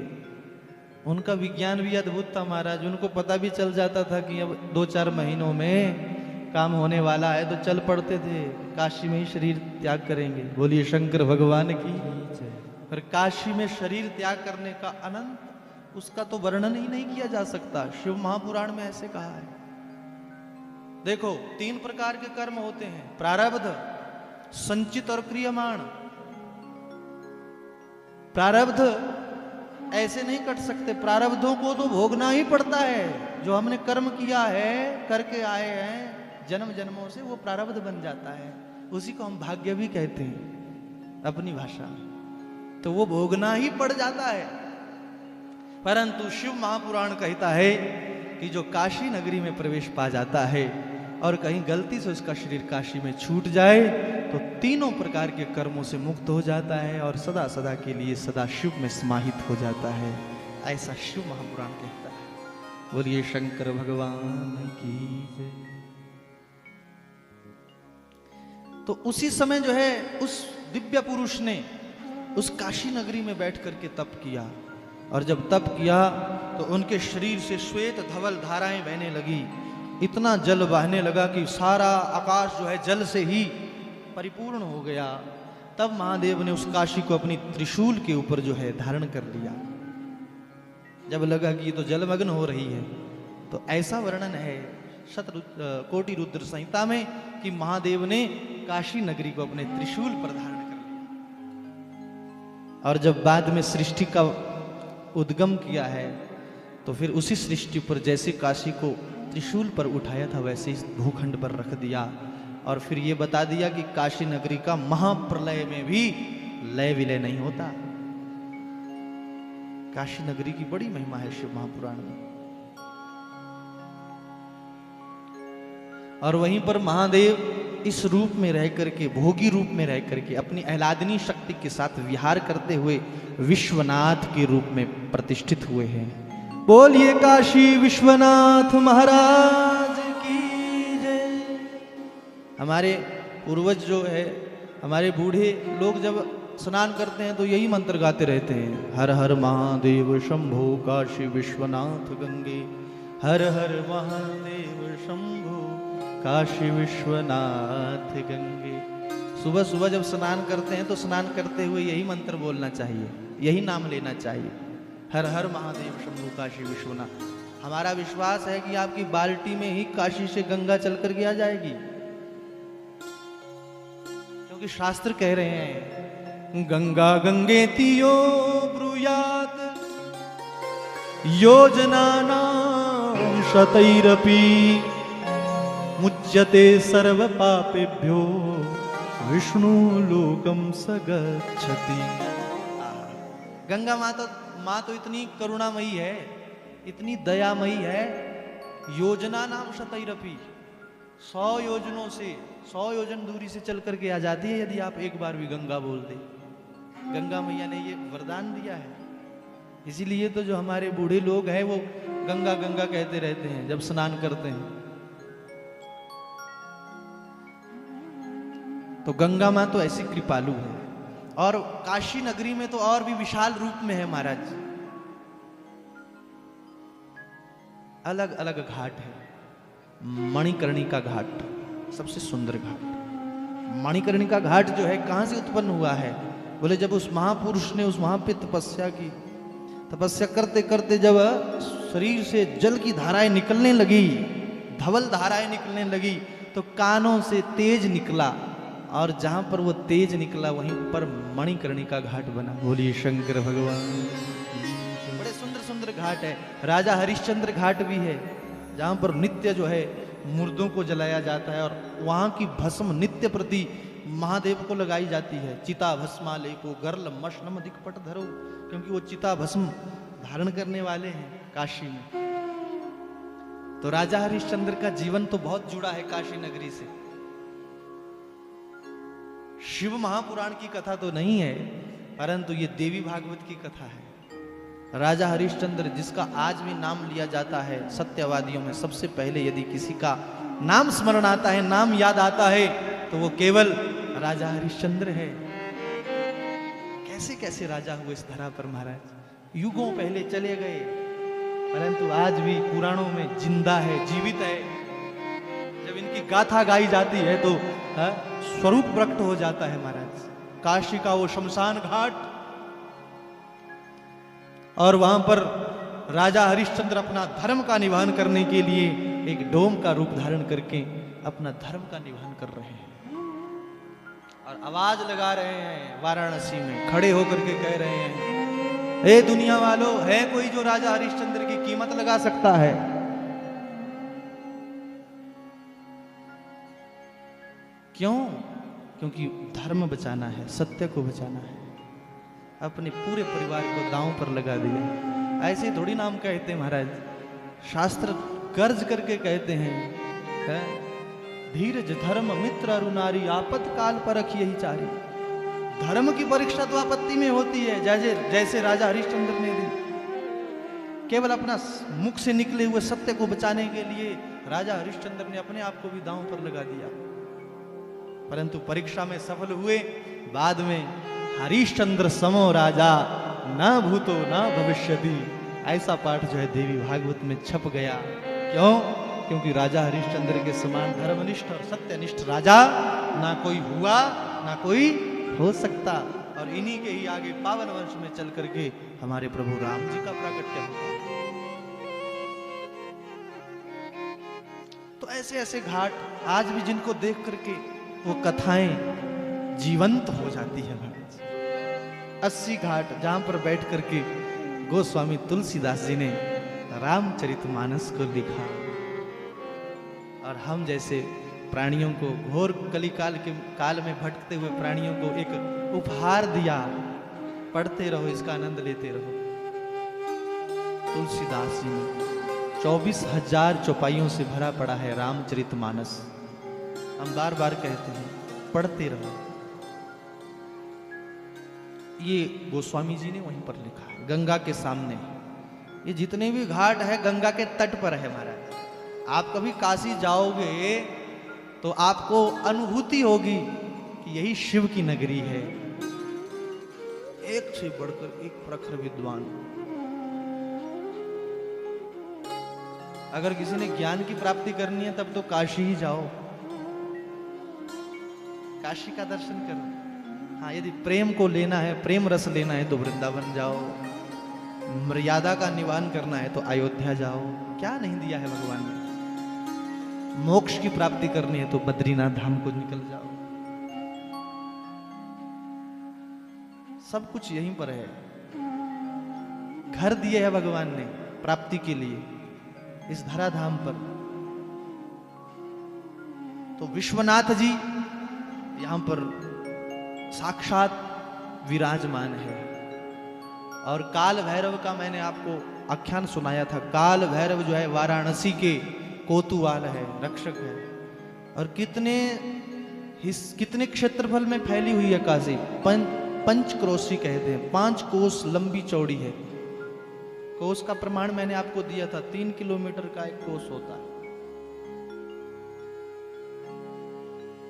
उनका विज्ञान भी अद्भुत था महाराज। उनको पता भी चल जाता था कि अब 2-4 महीनों में काम होने वाला है, तो चल पड़ते थे काशी में ही शरीर त्याग करेंगे। बोलिए शंकर भगवान की। पर काशी में शरीर त्याग करने का अनंत, उसका तो वर्णन ही नहीं किया जा सकता। शिव महापुराण में ऐसे कहा है। देखो 3 प्रकार के कर्म होते हैं, प्रारब्ध, संचित और क्रियमाण। प्रारब्ध ऐसे नहीं कट सकते, प्रारब्धों को तो भोगना ही पड़ता है। जो हमने कर्म किया है, करके आए हैं जन्म जन्मों से, वो प्रारब्ध बन जाता है। उसी को हम भाग्य भी कहते हैं अपनी भाषा में। तो वो भोगना ही पड़ जाता है। परंतु शिव महापुराण कहता है कि जो काशी नगरी में प्रवेश पा जाता है और कहीं गलती से उसका शरीर काशी में छूट जाए तो 3 प्रकार के कर्मों से मुक्त हो जाता है और सदा सदा के लिए सदा शिव में समाहित हो जाता है। ऐसा शिव महापुराण कहता है। बोलिए शंकर भगवान की जय। तो उसी समय जो है उस दिव्य पुरुष ने उस काशी नगरी में बैठ करके तप किया। और जब तप किया तो उनके शरीर से श्वेत धवल धाराएं बहने लगी। इतना जल बहने लगा कि सारा आकाश जो है जल से ही परिपूर्ण हो गया। तब महादेव ने उस काशी को अपनी त्रिशूल के ऊपर जो है धारण कर लिया। जब लगा कि ये तो जलमग्न हो रही है, तो ऐसा वर्णन है कोटि रुद्र संहिता में कि महादेव ने काशी नगरी को अपने त्रिशूल पर धारण कर लिया। और जब बाद में सृष्टि का उद्गम किया है तो फिर उसी सृष्टि पर जैसे काशी को त्रिशूल पर उठाया था वैसे इस भूखंड पर रख दिया। और फिर ये बता दिया कि काशी नगरी का महाप्रलय में भी लय विलय नहीं होता। काशी नगरी की बड़ी महिमा है शिव महापुराण में। और वहीं पर महादेव इस रूप में रह करके, भोगी रूप में रह करके, अपनी आह्लादनी शक्ति के साथ विहार करते हुए विश्वनाथ के रूप में प्रतिष्ठित हुए हैं। बोलिए काशी विश्वनाथ महाराज की जय। हमारे पूर्वज जो है, हमारे बूढ़े लोग जब स्नान करते हैं तो यही मंत्र गाते रहते हैं, हर हर महादेव शंभो काशी विश्वनाथ गंगे, हर हर महादेव शंभो काशी विश्वनाथ गंगे। सुबह सुबह जब स्नान करते हैं तो स्नान करते हुए यही मंत्र बोलना चाहिए, यही नाम लेना चाहिए, हर हर महादेव शंभु काशी विश्वनाथ। हमारा विश्वास है कि आपकी बाल्टी में ही काशी से गंगा चल कर के आ जाएगी, क्योंकि शास्त्र कह रहे हैं गंगा गंगेतियो ब्रूयात योजनानां शतैरपि मुच्यते सर्व पापेभ्यो विष्णु लोकम स गच्छति। गंगा माँ तो इतनी करुणामयी है, इतनी दयामयी है। योजना नाम शतैरपि, 100 योजनों से, 100 योजन दूरी से चल करके आ जाती है यदि आप एक बार भी गंगा बोल दे। गंगा मैया ने ये वरदान दिया है। इसीलिए तो जो हमारे बूढ़े लोग हैं वो गंगा गंगा कहते रहते हैं जब स्नान करते हैं। तो गंगा माँ तो ऐसी कृपालु है। और काशी नगरी में तो और भी विशाल रूप में है महाराज। अलग अलग घाट है। मणिकर्णिका घाट सबसे सुंदर घाट। मणिकर्णिका घाट जो है कहां से उत्पन्न हुआ है? बोले जब उस महापुरुष ने उस वहां पे तपस्या की, तपस्या करते करते जब शरीर से जल की धाराएं निकलने लगी, धवल धाराएं निकलने लगी, तो कानों से तेज निकला और जहां पर वो तेज निकला वहीं पर मणिकर्णिका घाट बना। बोलिए शंकर भगवान। बड़े सुंदर सुंदर घाट है। राजा हरिश्चंद्र घाट भी है जहां पर नित्य जो है मुर्दों को जलाया जाता है और वहां की भस्म नित्य प्रति महादेव को लगाई जाती है। चिता भस्माले को गर्ल मशनम दिक्पट धरो, क्योंकि वो चिता भस्म धारण करने वाले हैं काशी में। तो राजा हरिश्चंद्र का जीवन तो बहुत जुड़ा है काशी नगरी से। शिव महापुराण की कथा तो नहीं है, परंतु ये देवी भागवत की कथा है। राजा हरिश्चंद्र जिसका आज भी नाम लिया जाता है सत्यवादियों में, सबसे पहले यदि किसी का नाम स्मरण आता है, नाम याद आता है, तो वो केवल राजा हरिश्चंद्र है। कैसे कैसे राजा हुए इस धरा पर महाराज, युगों पहले चले गए, परंतु आज भी पुराणों में जिंदा है, जीवित है। जब इनकी गाथा गाई जाती है तो स्वरूप प्रकट हो जाता है महाराज। काशी का वो शमशान घाट, और वहां पर राजा हरिश्चंद्र अपना धर्म का निवाहन करने के लिए एक डोम का रूप धारण करके अपना धर्म का निवाहन कर रहे हैं और आवाज लगा रहे हैं। वाराणसी में खड़े होकर के कह रहे हैं, हे दुनिया वालों, है कोई जो राजा हरिश्चंद्र की कीमत लगा सकता है? क्यों? क्योंकि धर्म बचाना है, सत्य को बचाना है। अपने पूरे परिवार को दांव पर लगा दिया। ऐसे थोड़ी नाम कहते हैं महाराज, शास्त्र गर्ज करके कहते हैं, धीरज धर्म मित्र अरु नारी, आपत काल परख यही चारी। धर्म की परीक्षा तो आपत्ति में होती है, जैसे राजा हरिश्चंद्र ने दी। केवल अपना मुख से निकले हुए सत्य को बचाने के लिए राजा हरिश्चंद्र ने अपने आप को भी दांव पर लगा दिया, परंतु परीक्षा में सफल हुए। बाद में हरिश्चंद्र समो राजा न भूतो न भविष्यति, ऐसा पाठ जो है देवी भागवत में छप गया। क्यों? क्योंकि राजा हरिश्चंद्र के समान धर्मनिष्ठ और सत्यनिष्ठ राजा ना कोई हुआ, ना कोई हो सकता। और इन्हीं के ही आगे पावन वंश में चल करके हमारे प्रभु राम जी का प्राकट्य होता है। तो ऐसे ऐसे घाट आज भी जिनको देख करके वो कथाएं जीवंत हो जाती है महाराज। 80 घाट जहां पर बैठ करके गोस्वामी तुलसीदास जी ने रामचरितमानस को लिखा और हम जैसे प्राणियों को, घोर कलिकाल के काल में भटकते हुए प्राणियों को एक उपहार दिया। पढ़ते रहो, इसका आनंद लेते रहो। तुलसीदास जी ने 24,000 चौपाइयों से भरा पड़ा है रामचरितमानस। हम बार बार कहते हैं, पढ़ते रहो। ये गोस्वामी जी ने वहीं पर लिखा, गंगा के सामने। ये जितने भी घाट है गंगा के तट पर है महाराज। आप कभी काशी जाओगे तो आपको अनुभूति होगी कि यही शिव की नगरी है। एक से बढ़कर एक प्रखर विद्वान। अगर किसी ने ज्ञान की प्राप्ति करनी है तब तो काशी ही जाओ, काशी का दर्शन करो। हाँ, यदि प्रेम को लेना है, प्रेम रस लेना है तो वृंदावन जाओ। मर्यादा का निवारण करना है तो अयोध्या जाओ। क्या नहीं दिया है भगवान ने। मोक्ष की प्राप्ति करनी है तो बद्रीनाथ धाम को निकल जाओ। सब कुछ यहीं पर है। घर दिए है भगवान ने प्राप्ति के लिए इस धराधाम पर। तो विश्वनाथ जी यहां पर साक्षात विराजमान है। और काल भैरव का मैंने आपको आख्यान सुनाया था। काल भैरव जो है वाराणसी के कोतुवाल है, रक्षक है। और कितने क्षेत्रफल में फैली हुई है काशी। पंचक्रोशी कहते हैं, 5 कोस लंबी चौड़ी है। कोस का प्रमाण मैंने आपको दिया था, 3 किलोमीटर का एक कोस होता है।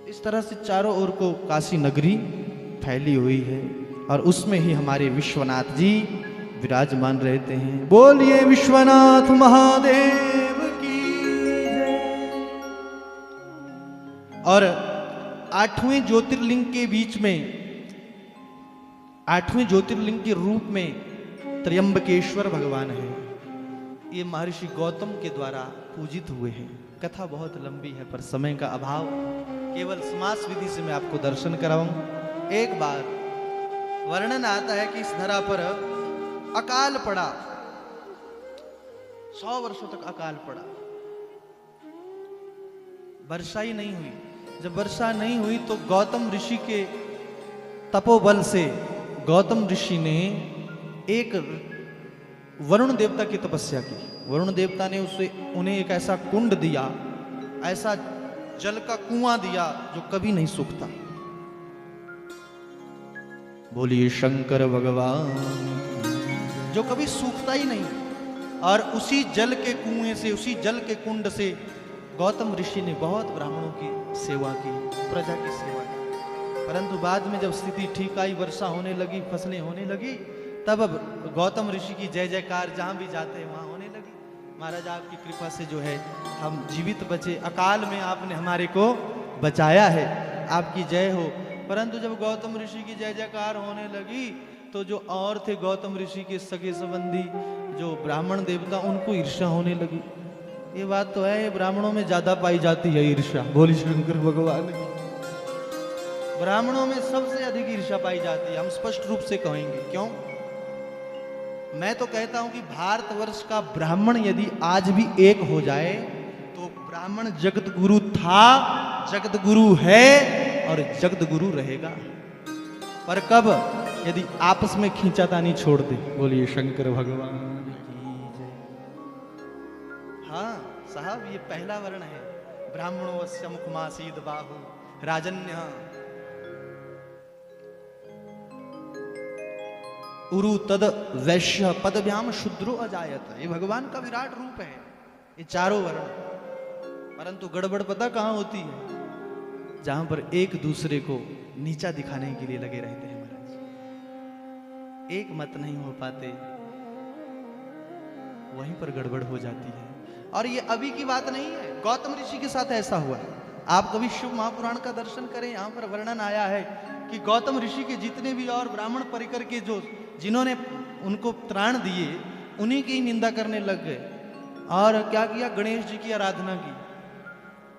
इस तरह से चारों ओर को काशी नगरी फैली हुई है और उसमें ही हमारे विश्वनाथ जी विराजमान रहते हैं। बोलिए विश्वनाथ महादेव की जय। और 8वें ज्योतिर्लिंग के बीच में, 8वें ज्योतिर्लिंग के रूप में त्र्यंबकेश्वर भगवान है। ये महर्षि गौतम के द्वारा पूजित हुए हैं। कथा बहुत लंबी है पर समय का अभाव, केवल समास विधि से मैं आपको दर्शन कराऊं। एक बार वर्णन आता है कि इस धरा पर अकाल पड़ा, 100 वर्षों तक अकाल पड़ा, वर्षा ही नहीं हुई। जब वर्षा नहीं हुई तो गौतम ऋषि के तपोबल से गौतम ऋषि ने एक वरुण देवता की तपस्या की। वरुण देवता ने उन्हें एक ऐसा कुंड दिया, ऐसा जल का कुआं दिया जो कभी नहीं सूखता। बोलिए शंकर भगवान, जो कभी सूखता ही नहीं। और उसी जल के कुएं से, उसी जल के कुंड से गौतम ऋषि ने बहुत ब्राह्मणों की सेवा की, प्रजा की सेवा की। परंतु बाद में जब स्थिति ठीक आई, वर्षा होने लगी, फसलें होने लगी, तब अब गौतम ऋषि की जय जयकार जहां भी जाते हैं वहां होने लगी। महाराज आपकी कृपा से जो है हम जीवित बचे, अकाल में आपने हमारे को बचाया है, आपकी जय हो। परंतु जब गौतम ऋषि की जय जयकार होने लगी तो जो और थे गौतम ऋषि के सगे संबंधी, जो ब्राह्मण देवता, उनको ईर्ष्या होने लगी। ये बात तो है, ब्राह्मणों में ज्यादा पाई जाती है ईर्ष्या। बोली शंकर भगवान की। ब्राह्मणों में सबसे अधिक ईर्ष्या पाई जाती है, हम स्पष्ट रूप से कहेंगे। क्यों? मैं तो कहता हूं कि भारतवर्ष का ब्राह्मण यदि आज भी एक हो जाए तो ब्राह्मण जगत गुरु था, जगत गुरु है और जगत गुरु रहेगा। पर कब? यदि आपस में खींचातानी छोड़ दे। बोलिए शंकर भगवान की जय। हाँ साहब, ये पहला वर्ण है। ब्राह्मणो वस्य मुखमासीद बाहु राजन्य उरु तद वैश्य पदभ्याम शूद्रो अजायत। ये भगवान का विराट रूप है, ये चारों वर्ण। परंतु गड़बड़ पता कहां होती है? जहां पर एक दूसरे को नीचा दिखाने के लिए लगे रहते हैं महाराज, एक मत नहीं हो पाते, वहीं पर गड़बड़ हो जाती है। और ये अभी की बात नहीं है, गौतम ऋषि के साथ ऐसा हुआ है। आप कभी शिव महापुराण का दर्शन करें, यहां पर वर्णन आया है कि गौतम ऋषि के जितने भी और ब्राह्मण परिकर के जो जिन्होंने उनको त्राण दिए, उन्हीं की निंदा करने लग गए। और क्या किया? गणेश जी की आराधना की,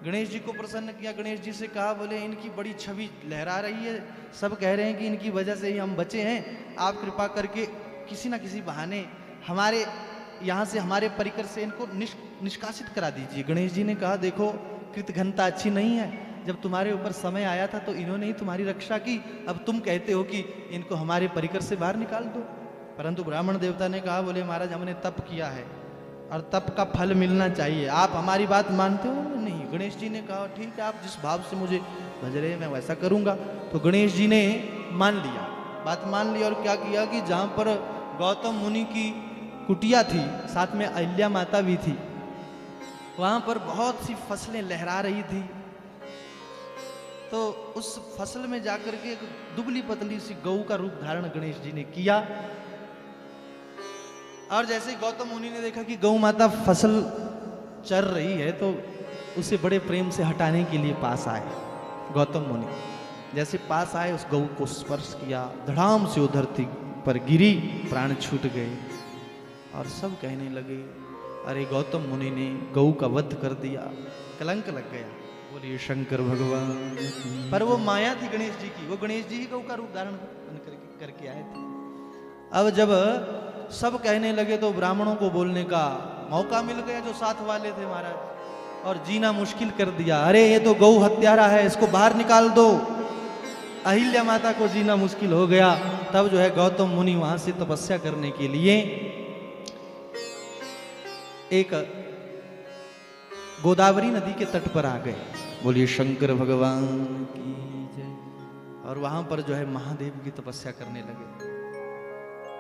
गणेश जी को प्रसन्न किया। गणेश जी से कहा, बोले इनकी बड़ी छवि लहरा रही है, सब कह रहे हैं कि इनकी वजह से ही हम बचे हैं, आप कृपा करके किसी ना किसी बहाने हमारे यहाँ से, हमारे परिकर से इनको निष्कासित करा दीजिए। गणेश जी ने कहा, देखो कृत घनता अच्छी नहीं है, जब तुम्हारे ऊपर समय आया था तो इन्होंने ही तुम्हारी रक्षा की, अब तुम कहते हो कि इनको हमारे परिकर से बाहर निकाल दो। परंतु ब्राह्मण देवता ने कहा, बोले महाराज हमने तप किया है और तप का फल मिलना चाहिए, आप हमारी बात मानते हो? नहीं। गणेश जी ने कहा, ठीक है, आप जिस भाव से मुझे भज रहे हैं मैं वैसा करूंगा। तो गणेश जी ने मान लिया, बात मान ली। और क्या किया कि जहां पर गौतम मुनि की कुटिया थी, साथ में अहिल्या माता भी थी, वहां पर बहुत सी फसलें लहरा रही थी। तो उस फसल में जाकर के एक दुबली पतली सी गऊ का रूप धारण गणेश जी ने किया। और जैसे गौतम मुनि ने देखा कि गौ माता फसल चर रही है तो उसे बड़े प्रेम से हटाने के लिए पास आए। गौतम मुनि जैसे पास आए, उस गऊ को स्पर्श किया, धड़ाम से वो धरती पर गिरी, प्राण छूट गए। और सब कहने लगे, अरे गौतम मुनि ने गऊ का वध कर दिया, कलंक लग गया। बोलिए शंकर भगवान। पर वो माया थी गणेश जी की, वो गणेश जी ही गऊ का रूप धारण करके आए थे। अब जब सब कहने लगे तो ब्राह्मणों को बोलने का मौका मिल गया, जो साथ वाले थे महाराज, और जीना मुश्किल कर दिया। अरे ये तो गौ हत्यारा है, इसको बाहर निकाल दो। अहिल्या माता को जीना मुश्किल हो गया। तब जो है गौतम मुनि वहां से तपस्या करने के लिए एक गोदावरी नदी के तट पर आ गए। बोलिए शंकर भगवान की जय। और वहां पर जो है महादेव की तपस्या करने लगे।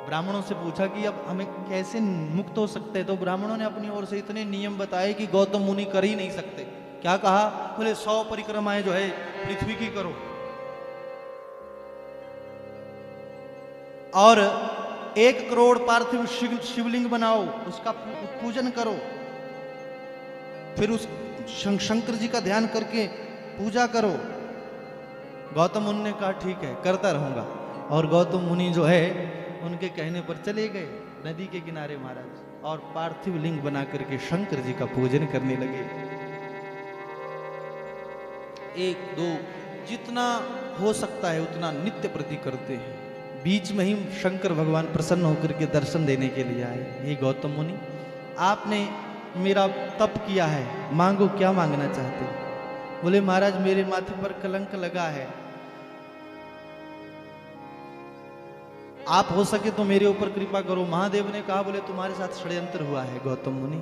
ब्राह्मणों से पूछा कि अब हमें कैसे मुक्त हो सकते हैं, तो ब्राह्मणों ने अपनी ओर से इतने नियम बताए कि गौतम मुनि कर ही नहीं सकते। क्या कहा? बोले 100 परिक्रमाएं जो है पृथ्वी की करो, और 1 करोड़ पार्थिव शिवलिंग बनाओ, उसका पूजन करो, फिर उस शंकर जी का ध्यान करके पूजा करो। गौतम मुनि ने कहा ठीक है, करता रहूंगा। और गौतम मुनि जो है उनके कहने पर चले गए नदी के किनारे महाराज, और पार्थिव लिंग बना करके शंकर जी का पूजन करने लगे। एक दो जितना हो सकता है उतना नित्य प्रति करते हैं। बीच में ही शंकर भगवान प्रसन्न होकर के दर्शन देने के लिए आए। हे गौतम मुनि, आपने मेरा तप किया है, मांगो, क्या मांगना चाहते हैं? बोले महाराज मेरे माथे पर कलंक लगा है, आप हो सके तो मेरे ऊपर कृपा करो। महादेव ने कहा बोले तुम्हारे साथ षड्यंत्र हुआ है गौतम मुनि,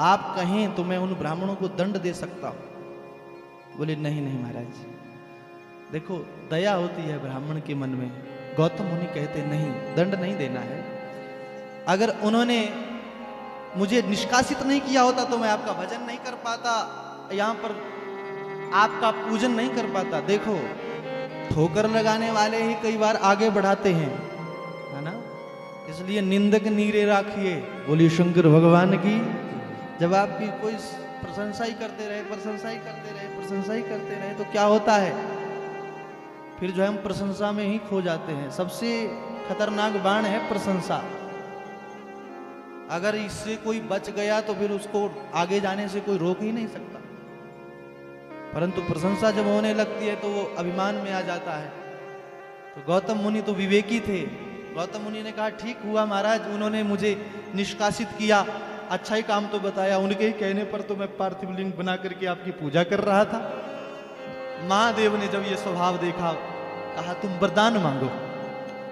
आप कहें तो मैं उन ब्राह्मणों को दंड दे सकता हूं। बोले नहीं नहीं महाराज, देखो दया होती है ब्राह्मण के मन में। गौतम मुनि कहते नहीं, दंड नहीं देना है। अगर उन्होंने मुझे निष्कासित नहीं किया होता तो मैं आपका भजन नहीं कर पाता, यहां पर आपका पूजन नहीं कर पाता। देखो ठोकर लगाने वाले ही कई बार आगे बढ़ाते हैं, है ना, इसलिए निंदक नीरे राखिए। बोलिए शंकर भगवान की। जब आपकी कोई प्रशंसा ही करते रहे, प्रशंसा ही करते रहे, प्रशंसा ही करते रहे तो क्या होता है, फिर जो है हम प्रशंसा में ही खो जाते हैं। सबसे खतरनाक बाण है प्रशंसा। अगर इससे कोई बच गया तो फिर उसको आगे जाने से कोई रोक ही नहीं सकता, परंतु प्रशंसा जब होने लगती है तो वो अभिमान में आ जाता है। तो गौतम मुनि तो विवेकी थे। गौतम मुनि ने कहा ठीक हुआ महाराज, उन्होंने मुझे निष्कासित किया, अच्छा ही काम तो बताया। उनके ही कहने पर तो मैं पार्थिव लिंग बना करके आपकी पूजा कर रहा था। महादेव ने जब ये स्वभाव देखा, कहा तुम वरदान मांगो।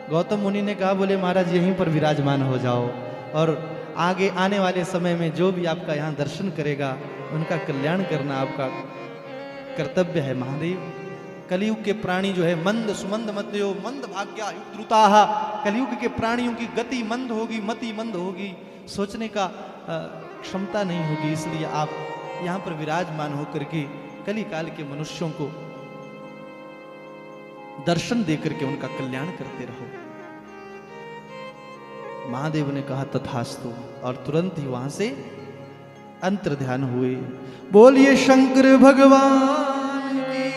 गौतम मुनि ने कहा बोले महाराज यहीं पर विराजमान हो जाओ, और आगे आने वाले समय में जो भी आपका यहाँ दर्शन करेगा उनका कल्याण करना आपका कर्तव्य है महादेव। कलयुग के प्राणी जो है मंद सुमंद मत्यो मंद भाग्या युद्रुताः, कलयुग के प्राणियों की गति मंद होगी, मति मंद होगी, सोचने का क्षमता नहीं होगी। इसलिए आप यहाँ पर विराजमान होकर के कली काल के मनुष्यों को दर्शन देकर के उनका कल्याण करते रहो। महादेव ने कहा तथास्तु, और तुरंत ही वहां से अंतर ध्यान हुए। बोलिए शंकर भगवान की।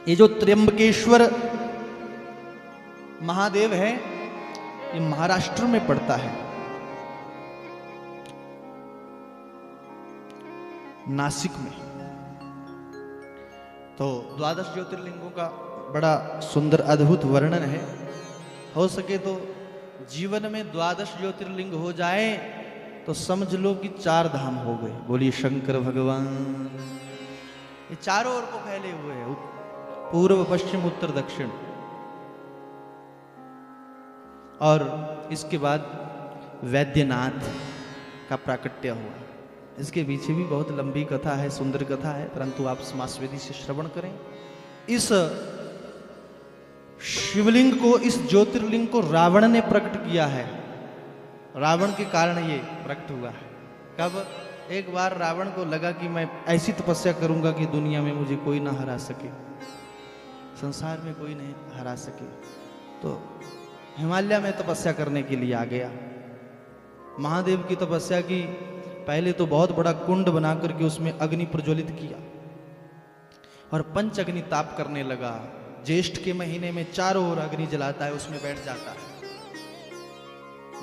ये जो त्र्यंबकेश्वर महादेव है ये महाराष्ट्र में पड़ता है, नासिक में। तो 12 ज्योतिर्लिंगों का बड़ा सुंदर अद्भुत वर्णन है। हो सके तो जीवन में 12 ज्योतिर्लिंग हो जाए तो समझ लो कि 4 धाम हो गए। बोलिए शंकर भगवान। ये चारों ओर को फैले हुए हैं, पूर्व पश्चिम उत्तर दक्षिण। और इसके बाद वैद्यनाथ का प्राकट्य हुआ। इसके पीछे भी बहुत लंबी कथा है, सुंदर कथा है, परंतु आप समासवेदी से श्रवण करें। इस शिवलिंग को, इस ज्योतिर्लिंग को रावण ने प्रकट किया है। रावण के कारण ये प्रकट हुआ है। कब? एक बार रावण को लगा कि मैं ऐसी तपस्या करूंगा कि दुनिया में मुझे कोई ना हरा सके, संसार में कोई नहीं हरा सके। तो हिमालय में तपस्या करने के लिए आ गया। महादेव की तपस्या की। पहले तो बहुत बड़ा कुंड बना करके उसमें अग्नि प्रज्वलित किया और पंच अग्नि ताप करने लगा। ज्येष्ठ के महीने में चारों ओर अग्नि जलाता है, उसमें बैठ जाता है।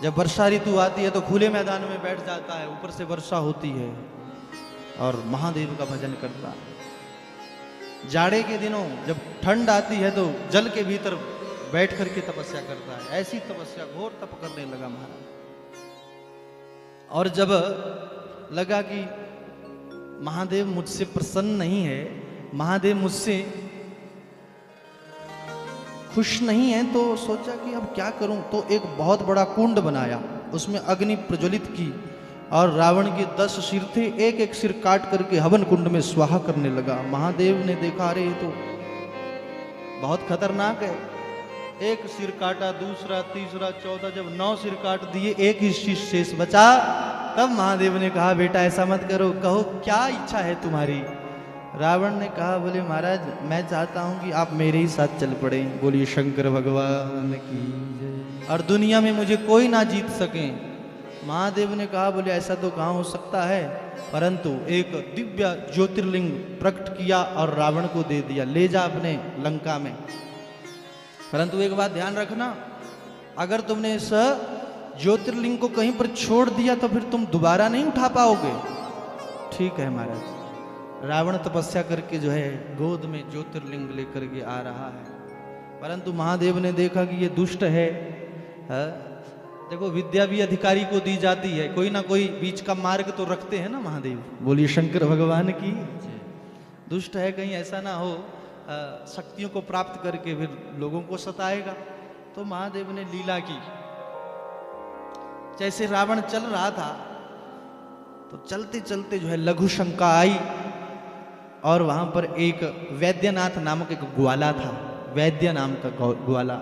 जब वर्षा ऋतु आती है तो खुले मैदान में बैठ जाता है, ऊपर से वर्षा होती है और महादेव का भजन करता है। जाड़े के दिनों जब ठंड आती है तो जल के भीतर बैठ करके तपस्या करता है। ऐसी तपस्या, घोर तप करने लगा महाराज। और जब लगा कि महादेव मुझसे प्रसन्न नहीं है, महादेव मुझसे खुश नहीं है, तो सोचा कि अब क्या करूं। तो एक बहुत बड़ा कुंड बनाया, उसमें अग्नि प्रज्वलित की और रावण के 10 सिर थे, एक एक सिर काट करके हवन कुंड में स्वाहा करने लगा। महादेव ने देखा अरे ये तो बहुत खतरनाक है। एक सिर काटा, दूसरा, तीसरा, चौथा, जब 9 सिर काट दिए, एक ही शीश शेष बचा। तब महादेव ने कहा बेटा ऐसा मत करो, कहो क्या इच्छा है तुम्हारी। रावण ने कहा बोले महाराज मैं चाहता हूं कि आप मेरे ही साथ चल पड़े। बोलिए शंकर भगवान की जय। और दुनिया में मुझे कोई ना जीत सके। महादेव ने कहा बोले ऐसा तो कहाँ हो सकता है, परंतु एक दिव्य ज्योतिर्लिंग प्रकट किया और रावण को दे दिया, ले जा अपने लंका में। परंतु एक बात ध्यान रखना, अगर तुमने इस ज्योतिर्लिंग को कहीं पर छोड़ दिया तो फिर तुम दोबारा नहीं उठा पाओगे। ठीक है महाराज। रावण तपस्या करके जो है गोद में ज्योतिर्लिंग लेकर के आ रहा है, परंतु महादेव ने देखा कि ये दुष्ट है। देखो विद्या भी अधिकारी को दी जाती है, कोई ना कोई बीच का मार्ग तो रखते हैं ना महादेव। बोलिए शंकर भगवान की। दुष्ट है, कहीं ऐसा ना हो शक्तियों को प्राप्त करके फिर लोगों को सताएगा। तो महादेव ने लीला की। जैसे रावण चल रहा था तो चलते चलते जो है लघु शंका आई, और वहां पर एक वैद्यनाथ नामक एक ग्वाला था, वैद्य नाम का ग्वाला,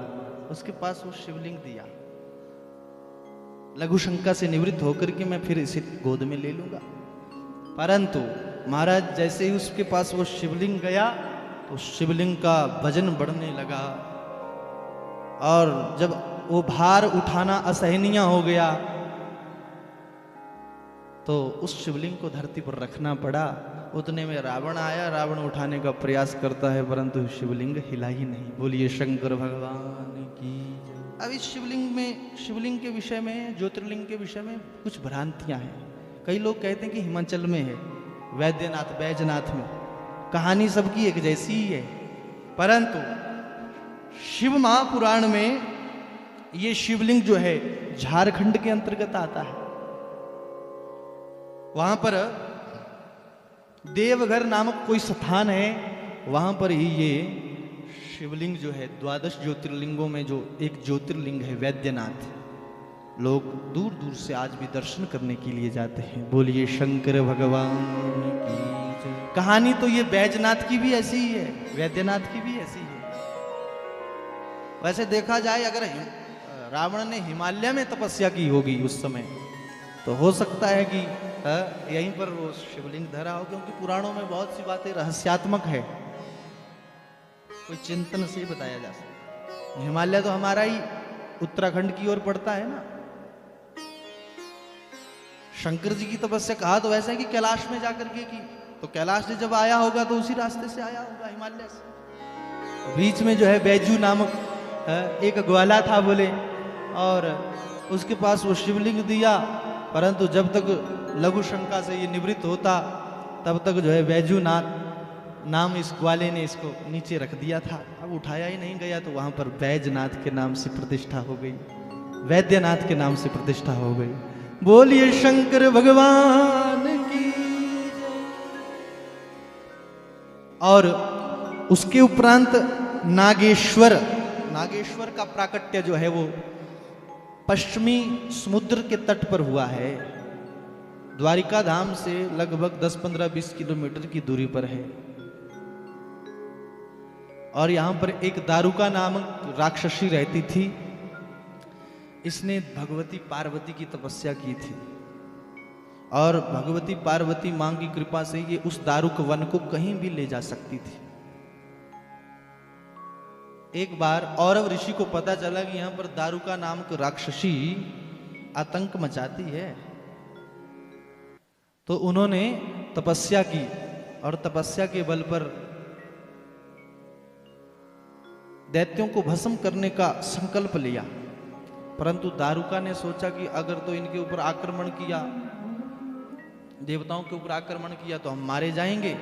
उसके पास वो शिवलिंग दिया। लघु शंका से निवृत्त होकर के मैं फिर इसे गोद में ले लूंगा। परंतु महाराज जैसे ही उसके पास वो शिवलिंग गया तो शिवलिंग का वजन बढ़ने लगा, और जब वो भार उठाना असहनीय हो गया तो उस शिवलिंग को धरती पर रखना पड़ा। उतने में रावण आया, रावण उठाने का प्रयास करता है परंतु शिवलिंग हिला ही नहीं। बोलिए शंकर भगवान की। अब इस शिवलिंग के विषय में, ज्योतिर्लिंग के विषय में कुछ भ्रांतियां हैं। कई लोग कहते हैं कि हिमाचल में है, वैद्यनाथ बैजनाथ में। कहानी सबकी एक जैसी ही है, परंतु शिव महापुराण में ये शिवलिंग जो है झारखंड के अंतर्गत आता है। वहां पर देवघर नामक कोई स्थान है, वहां पर ही ये शिवलिंग जो है 12 ज्योतिर्लिंगों में जो एक ज्योतिर्लिंग है वैद्यनाथ, लोग दूर दूर से आज भी दर्शन करने के लिए जाते हैं। बोलिए शंकर भगवान की जय। कहानी तो ये बैजनाथ की भी ऐसी ही है, वैद्यनाथ की भी ऐसी ही है। वैसे देखा जाए अगर रावण ने हिमालय में तपस्या की होगी उस समय, तो हो सकता है कि यहीं पर वो शिवलिंग धरा हो, क्योंकि पुराणों में बहुत सी बातें रहस्यात्मक है, कोई चिंतन से ही बताया जा सकता। हिमालय तो हमारा ही उत्तराखंड की ओर पड़ता है ना। शंकर जी की तपस्या कहा तो वैसा है कि कैलाश में जाकर के की, तो कैलाश से जब आया होगा तो उसी रास्ते से आया होगा, हिमालय से। बीच में जो है बैजू नामक एक ग्वाला था बोले, और उसके पास वो शिवलिंग दिया, परंतु जब तक लघु शंका से ये निवृत्त होता तब तक जो है बैजूनाथ नाम इस ग्वाले ने इसको नीचे रख दिया था। अब उठाया ही नहीं गया तो वहां पर बैजनाथ के नाम से प्रतिष्ठा हो गई, वैद्यनाथ के नाम से प्रतिष्ठा हो गई। बोलिए शंकर भगवान की। और उसके उपरांत नागेश्वर का प्राकट्य जो है वो पश्चिमी समुद्र के तट पर हुआ है। द्वारिका धाम से लगभग 10, 15, 20 किलोमीटर की दूरी पर है। और यहां पर एक दारुका नामक राक्षसी रहती थी। इसने भगवती पार्वती की तपस्या की थी, और भगवती पार्वती मां की कृपा से ये उस दारुक वन को कहीं भी ले जा सकती थी। एक बार औरव ऋषि को पता चला कि यहां पर दारुका नामक राक्षसी आतंक मचाती है, तो उन्होंने तपस्या की, और तपस्या के बल पर दैत्यों को भस्म करने का संकल्प लिया। परंतु दारुका ने सोचा कि अगर तो इनके ऊपर आक्रमण किया, देवताओं के ऊपर आक्रमण किया तो हम मारे जाएंगे,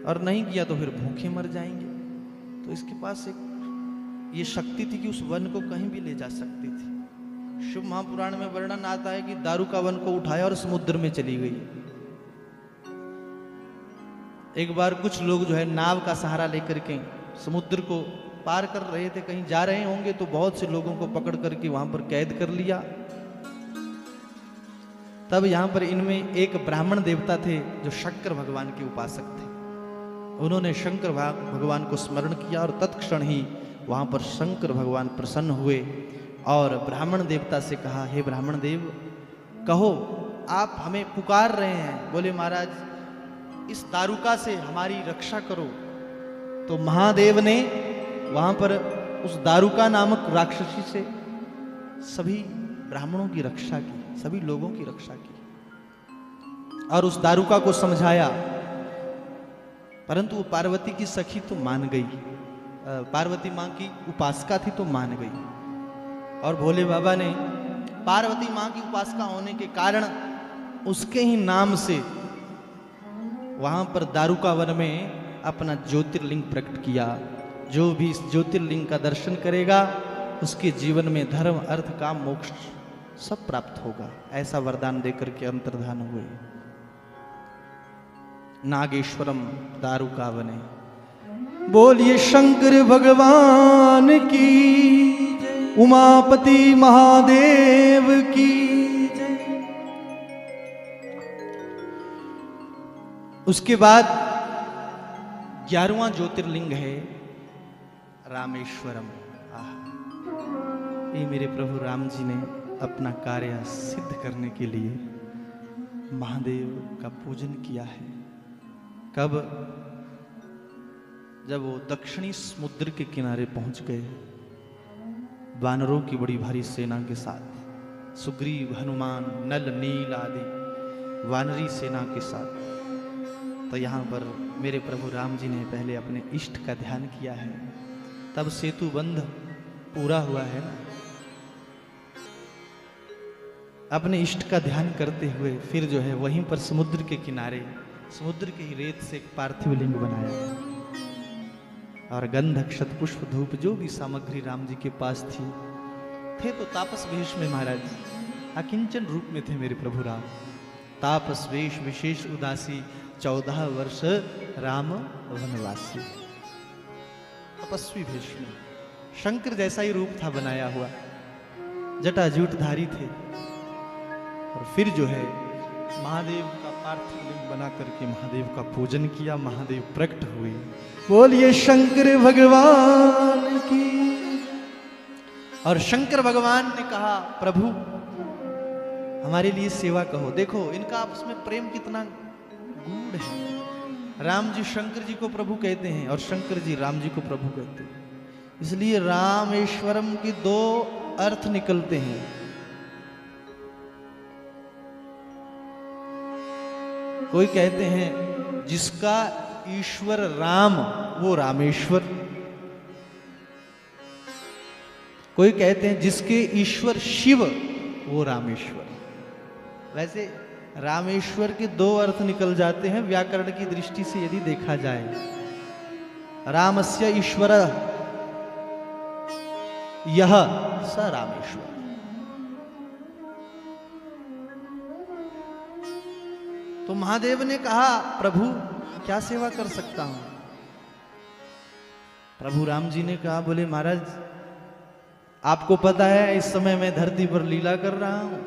और नहीं किया तो फिर भूखे मर जाएंगे। तो इसके पास एक ये शक्ति थी कि उस वन को कहीं भी ले जा सकती थी। शिव महापुराण में वर्णन आता है कि दारुका वन को उठाया और समुद्र में चली गई। एक बार कुछ लोग जो है नाव का सहारा लेकर के समुद्र को पार कर रहे थे, कहीं जा रहे होंगे, तो बहुत से लोगों को पकड़ करके वहां पर कैद कर लिया। तब यहां पर इनमें एक ब्राह्मण देवता थे जो शंकर भगवान के उपासक थे। उन्होंने शंकर भगवान को स्मरण किया, और तत्क्षण ही वहां पर शंकर भगवान प्रसन्न हुए और ब्राह्मण देवता से कहा, हे ब्राह्मण देव, कहो आप हमें पुकार रहे हैं। बोले महाराज इस दारुका से हमारी रक्षा करो। तो महादेव ने वहां पर उस दारुका नामक राक्षसी से सभी ब्राह्मणों की रक्षा की, सभी लोगों की रक्षा की, और उस दारुका को समझाया। परंतु वो पार्वती की सखी तो मान गई, पार्वती मां की उपासका थी तो मान गई। और भोले बाबा ने पार्वती मां की उपासका होने के कारण उसके ही नाम से वहां पर दारुका वन में अपना ज्योतिर्लिंग प्रकट किया। जो भी इस ज्योतिर्लिंग का दर्शन करेगा उसके जीवन में धर्म अर्थ काम मोक्ष सब प्राप्त होगा, ऐसा वरदान देकर के अंतर्धान हुए। नागेश्वरम दारुका वने। बोलिए शंकर भगवान की, उमापति महादेव की जय। उसके बाद 11वां ज्योतिर्लिंग है रामेश्वरम। ये मेरे प्रभु राम जी ने अपना कार्य सिद्ध करने के लिए महादेव का पूजन किया है। कब? जब वो दक्षिणी समुद्र के किनारे पहुंच गए वानरों की बड़ी भारी सेना के साथ, सुग्रीव हनुमान नल नील आदि वानरी सेना के साथ, तो यहाँ पर मेरे प्रभु राम जी ने पहले अपने इष्ट का ध्यान किया है। तब सेतु बंध पूरा हुआ है ना। अपने इष्ट का ध्यान करते हुए फिर जो है वहीं पर समुद्र के किनारे, समुद्र के ही रेत से एक पार्थिव लिंग बनाया और गंध अक्षत पुष्प धूप जो भी सामग्री राम जी के पास थी, थे तो तापस वेश में महाराज, अकिंचन रूप में थे मेरे प्रभु राम। तापस वेश विशेष उदासी 14 वर्ष राम वनवासी। तपस्वी भेष में शंकर जैसा ही रूप था बनाया हुआ, जटाजूटधारी थे। और फिर जो है महादेव का पार्थिव लिंग बना करके महादेव का पूजन किया, महादेव प्रकट हुए। बोलिए शंकर भगवान की। और शंकर भगवान ने कहा प्रभु हमारे लिए सेवा कहो। देखो इनका आपस में प्रेम कितना गूढ़ है। राम जी शंकर जी को प्रभु कहते हैं और शंकर जी राम जी को प्रभु कहते हैं। इसलिए रामेश्वरम के 2 अर्थ निकलते हैं। कोई कहते हैं जिसका ईश्वर राम वो रामेश्वर, कोई कहते हैं जिसके ईश्वर शिव वो रामेश्वर। वैसे रामेश्वर के 2 अर्थ निकल जाते हैं व्याकरण की दृष्टि से यदि देखा जाए। रामस्य ईश्वर यह स रामेश्वर। तो महादेव ने कहा प्रभु क्या सेवा कर सकता हूं? प्रभु राम जी ने कहा, बोले महाराज आपको पता है इस समय मैं धरती पर लीला कर रहा हूं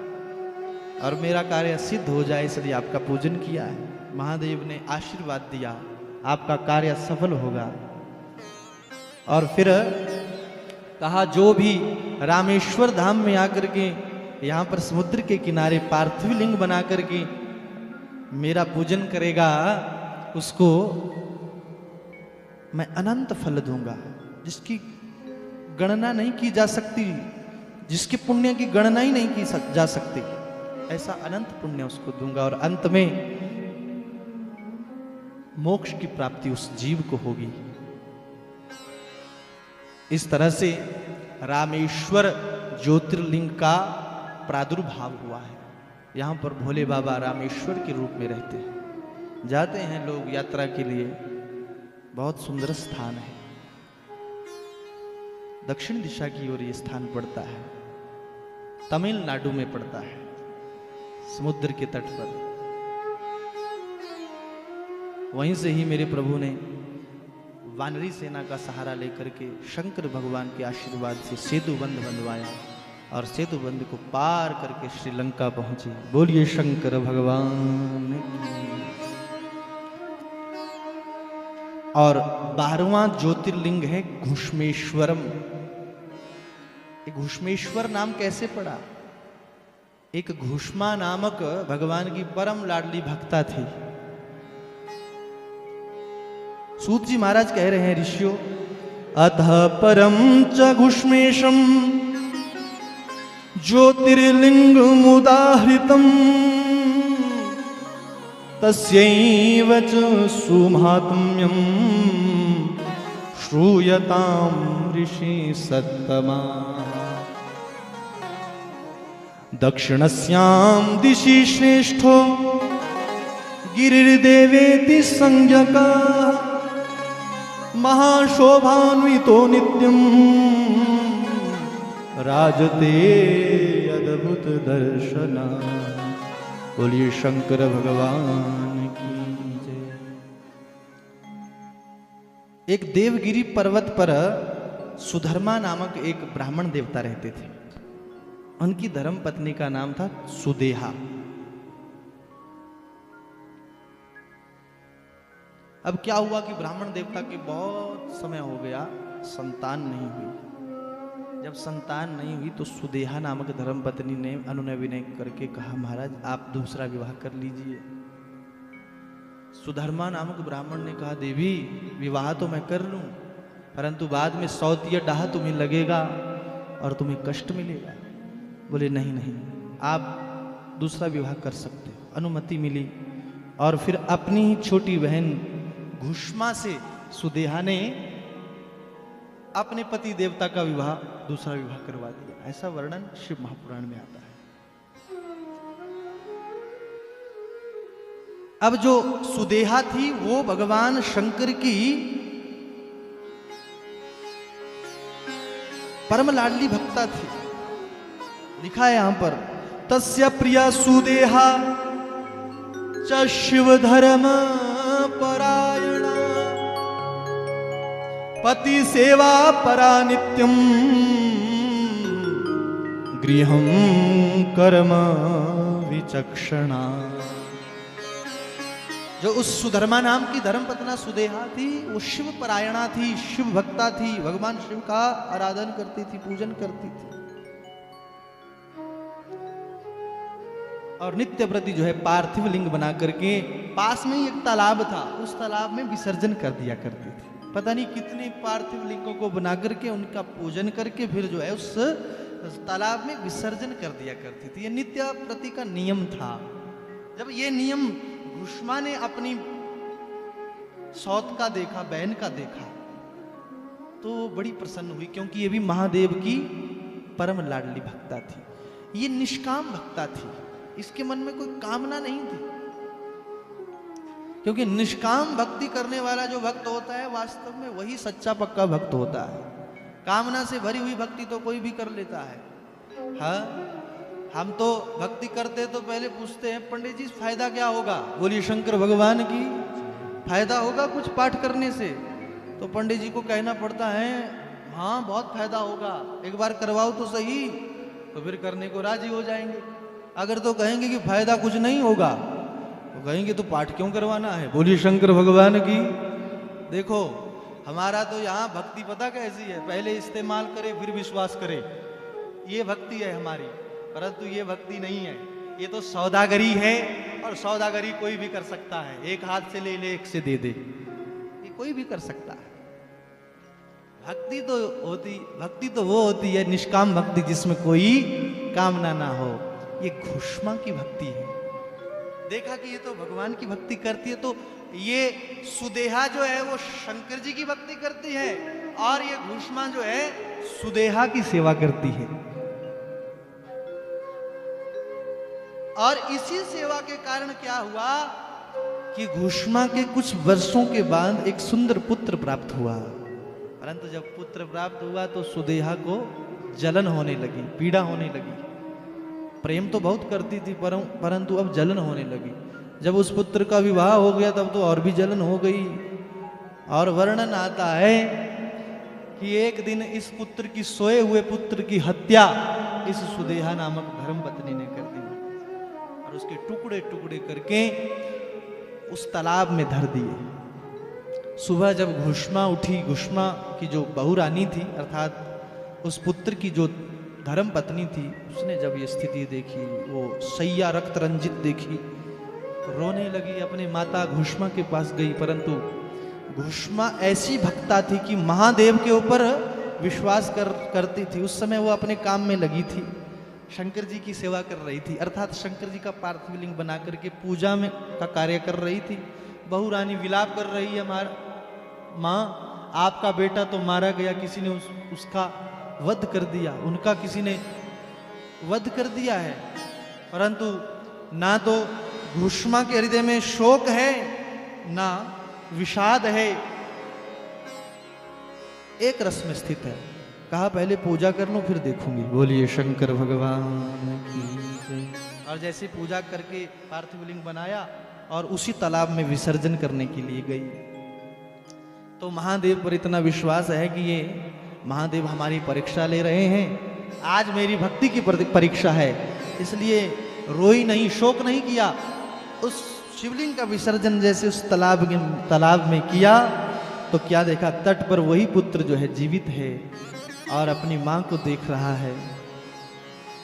और मेरा कार्य सिद्ध हो जाए इसलिए आपका पूजन किया है। महादेव ने आशीर्वाद दिया आपका कार्य सफल होगा। और फिर कहा जो भी रामेश्वर धाम में आकर के यहाँ पर समुद्र के किनारे पार्थिव लिंग बना करके मेरा पूजन करेगा उसको मैं अनंत फल दूंगा, जिसकी गणना नहीं की जा सकती, जिसके पुण्य की गणना ही नहीं की जा सकती, ऐसा अनंत पुण्य उसको दूंगा। और अंत में मोक्ष की प्राप्ति उस जीव को होगी। इस तरह से रामेश्वर ज्योतिर्लिंग का प्रादुर्भाव हुआ है। यहाँ पर भोले बाबा रामेश्वर के रूप में रहते हैं। जाते हैं लोग यात्रा के लिए, बहुत सुंदर स्थान है। दक्षिण दिशा की ओर ये स्थान पड़ता है, तमिलनाडु में पड़ता है, समुद्र के तट पर। वहीं से ही मेरे प्रभु ने वानरी सेना का सहारा लेकर के शंकर भगवान के आशीर्वाद से सेतु बंध बंधवाया और सेतु बंध को पार करके श्रीलंका पहुंचे। बोलिए शंकर भगवान की। और 12वां ज्योतिर्लिंग है घुष्मेश्वरम। घुष्मेश्वर नाम कैसे पड़ा? एक घुष्मा नामक भगवान की परम लाडली भक्ता थी। सूत जी महाराज कह रहे हैं ऋषियों, अतः परम च घुष्मेशम ज्योतिर्लिंगमुदाहृतम् तस्यैव च सुमाहात्म्यं श्रूयतां ऋषि सत्तमा। दक्षिणस्यां दिशि श्रेष्ठो गिरिर्देवेति संज्ञका महाशोभान्वितो नित्यम राजते अद्भुत दर्शना। बोलिए शंकर भगवान की जय। एक देवगिरी पर्वत पर सुधर्मा नामक एक ब्राह्मण देवता रहते थे। उनकी धर्म पत्नी का नाम था सुदेहा। अब क्या हुआ कि ब्राह्मण देवता के बहुत समय हो गया, संतान नहीं हुई। जब संतान नहीं हुई तो सुदेहा नामक धर्म पत्नी ने अनुनय विनय करके कहा, महाराज आप दूसरा विवाह कर लीजिए। सुधर्मा नामक ब्राह्मण ने कहा, देवी विवाह तो मैं कर लूं, परंतु बाद में सौतिया डाह तुम्हें लगेगा और तुम्हें कष्ट मिलेगा। बोले नहीं नहीं, आप दूसरा विवाह कर सकते हो। अनुमति मिली और फिर अपनी ही छोटी बहन घुष्मा से सुदेहा ने अपने पति देवता का विवाह, दूसरा विवाह करवा दिया। ऐसा वर्णन शिव महापुराण में आता है। अब जो सुदेहा थी वो भगवान शंकर की परम लाडली भक्ता थी। लिखा है यहां पर, तस्य प्रिया सुदेहा च शिव धर्म परायणा पति सेवा परा नित्यम गृहं कर्म विचक्षणा। जो उस सुधर्मा नाम की धर्मपत्नी सुदेहा थी वो शिव परायणा थी, शिव भक्ता थी, भगवान शिव का आराधन करती थी, पूजन करती थी और नित्य प्रति जो है पार्थिव लिंग बना करके पास में ही एक तालाब था, उस तालाब में विसर्जन कर दिया करती थी। पता नहीं कितने पार्थिव लिंगों को बना करके उनका पूजन करके फिर जो है उस तालाब में विसर्जन कर दिया करती थी। ये नित्य प्रति का नियम था। जब ये नियम घुष्मा ने अपनी सौत का देखा, बहन का देखा, तो बड़ी प्रसन्न हुई, क्योंकि ये भी महादेव की परम लाडली भक्ता थी। ये निष्काम भक्ता थी, इसके मन में कोई कामना नहीं थी, क्योंकि निष्काम भक्ति करने वाला जो भक्त होता है वास्तव में वही सच्चा पक्का भक्त होता है। कामना से भरी हुई भक्ति तो कोई भी कर लेता है। हाँ, हम तो भक्ति करते तो पहले पूछते हैं, पंडित जी फायदा क्या होगा? बोलिए शंकर भगवान की। फायदा होगा कुछ पाठ करने से? तो पंडित जी को कहना पड़ता है, हाँ बहुत फायदा होगा, एक बार करवाओ तो सही, तो फिर करने को राजी हो जाएंगे। अगर तो कहेंगे कि फायदा कुछ नहीं होगा तो कहेंगे तो पाठ क्यों करवाना है? बोलिए शंकर भगवान की। देखो हमारा तो यहाँ भक्ति पता कैसी है, पहले इस्तेमाल करे फिर विश्वास करे, ये भक्ति है हमारी। परंतु ये भक्ति नहीं है, ये तो सौदागरी है, और सौदागरी कोई भी कर सकता है। एक हाथ से ले ले, एक से दे दे, ये कोई भी कर सकता है। भक्ति तो वो होती है निष्काम भक्ति, जिसमें कोई कामना ना हो। ये घुष्मा की भक्ति है। देखा कि ये तो भगवान की भक्ति करती है, तो ये सुदेहा जो है वो शंकर जी की भक्ति करती है, और ये घुष्मा जो है सुदेहा की सेवा करती है। और इसी सेवा के कारण क्या हुआ कि घुष्मा के कुछ वर्षों के बाद एक सुंदर पुत्र प्राप्त हुआ। परंतु जब पुत्र प्राप्त हुआ तो सुदेहा को जलन होने लगी, पीड़ा होने लगी। प्रेम तो बहुत करती थी परंतु अब जलन होने लगी। जब उस पुत्र का विवाह हो गया तब तो और भी जलन हो गई। और वर्णन आता है कि एक दिन इस पुत्र की, सोए हुए पुत्र की हत्या इस सुदेहा नामक धर्मपत्नी ने कर दी और उसके टुकड़े टुकड़े करके उस तालाब में धर दिए। सुबह जब घुष्मा उठी, घुष्मा की जो बहुरानी थी अर्थात उस पुत्र की जो धर्म पत्नी थी, उसने जब ये स्थिति देखी, वो सैया रक्त रंजित देखी, तो रोने लगी। अपने माता घुष्मा के पास गई, परंतु घुष्मा ऐसी भक्ता थी कि महादेव के ऊपर विश्वास करती थी। उस समय वो अपने काम में लगी थी, शंकर जी की सेवा कर रही थी, अर्थात शंकर जी का पार्थिव लिंग बना करके पूजा में का कार्य कर रही थी। बहुरानी विलाप कर रही है, माँ आपका बेटा तो मारा गया, किसी ने उसका वध कर दिया, उनका किसी ने वध कर दिया है। परंतु ना तो घुष्मा के हृदय में शोक है ना विषाद है, एक रस में स्थित है। कहा पहले पूजा कर लो फिर देखूंगी। बोलिए शंकर भगवान की जय। और जैसे पूजा करके पार्थिव लिंग बनाया और उसी तालाब में विसर्जन करने के लिए गई, तो महादेव पर इतना विश्वास है कि ये महादेव हमारी परीक्षा ले रहे हैं, आज मेरी भक्ति की परीक्षा है, इसलिए रोई नहीं, शोक नहीं किया। उस शिवलिंग का विसर्जन जैसे उस तालाब में किया तो क्या देखा, तट पर वही पुत्र जो है जीवित है और अपनी माँ को देख रहा है।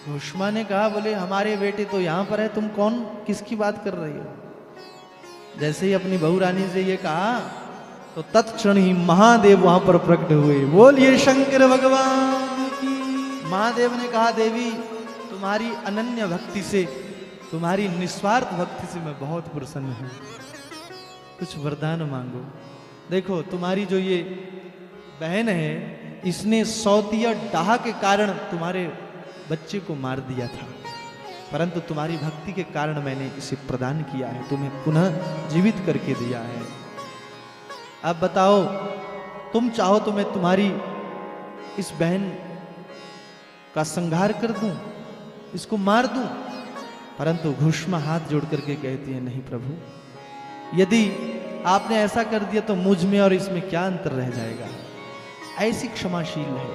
घुष्मा ने कहा बोले हमारे बेटे तो यहाँ पर है, तुम कौन किसकी बात कर रही हो? जैसे ही अपनी बहू रानी से ये कहा तो तत्क्षण ही महादेव वहां पर प्रकट हुए। बोलिए शंकर भगवान की। महादेव ने कहा देवी तुम्हारी अनन्य भक्ति से, तुम्हारी निस्वार्थ भक्ति से मैं बहुत प्रसन्न हूं, कुछ वरदान मांगो। देखो तुम्हारी जो ये बहन है इसने सौतिया डाह के कारण तुम्हारे बच्चे को मार दिया था, परंतु तुम्हारी भक्ति के कारण मैंने इसे प्रदान किया है, तुम्हें पुनः जीवित करके दिया है। अब बताओ तुम चाहो तो मैं तुम्हारी इस बहन का संहार कर दूं, इसको मार दूं, परंतु घुष्मा हाथ जोड़ करके कहती है नहीं प्रभु, यदि आपने ऐसा कर दिया तो मुझ में और इसमें क्या अंतर रह जाएगा, ऐसी क्षमाशील है।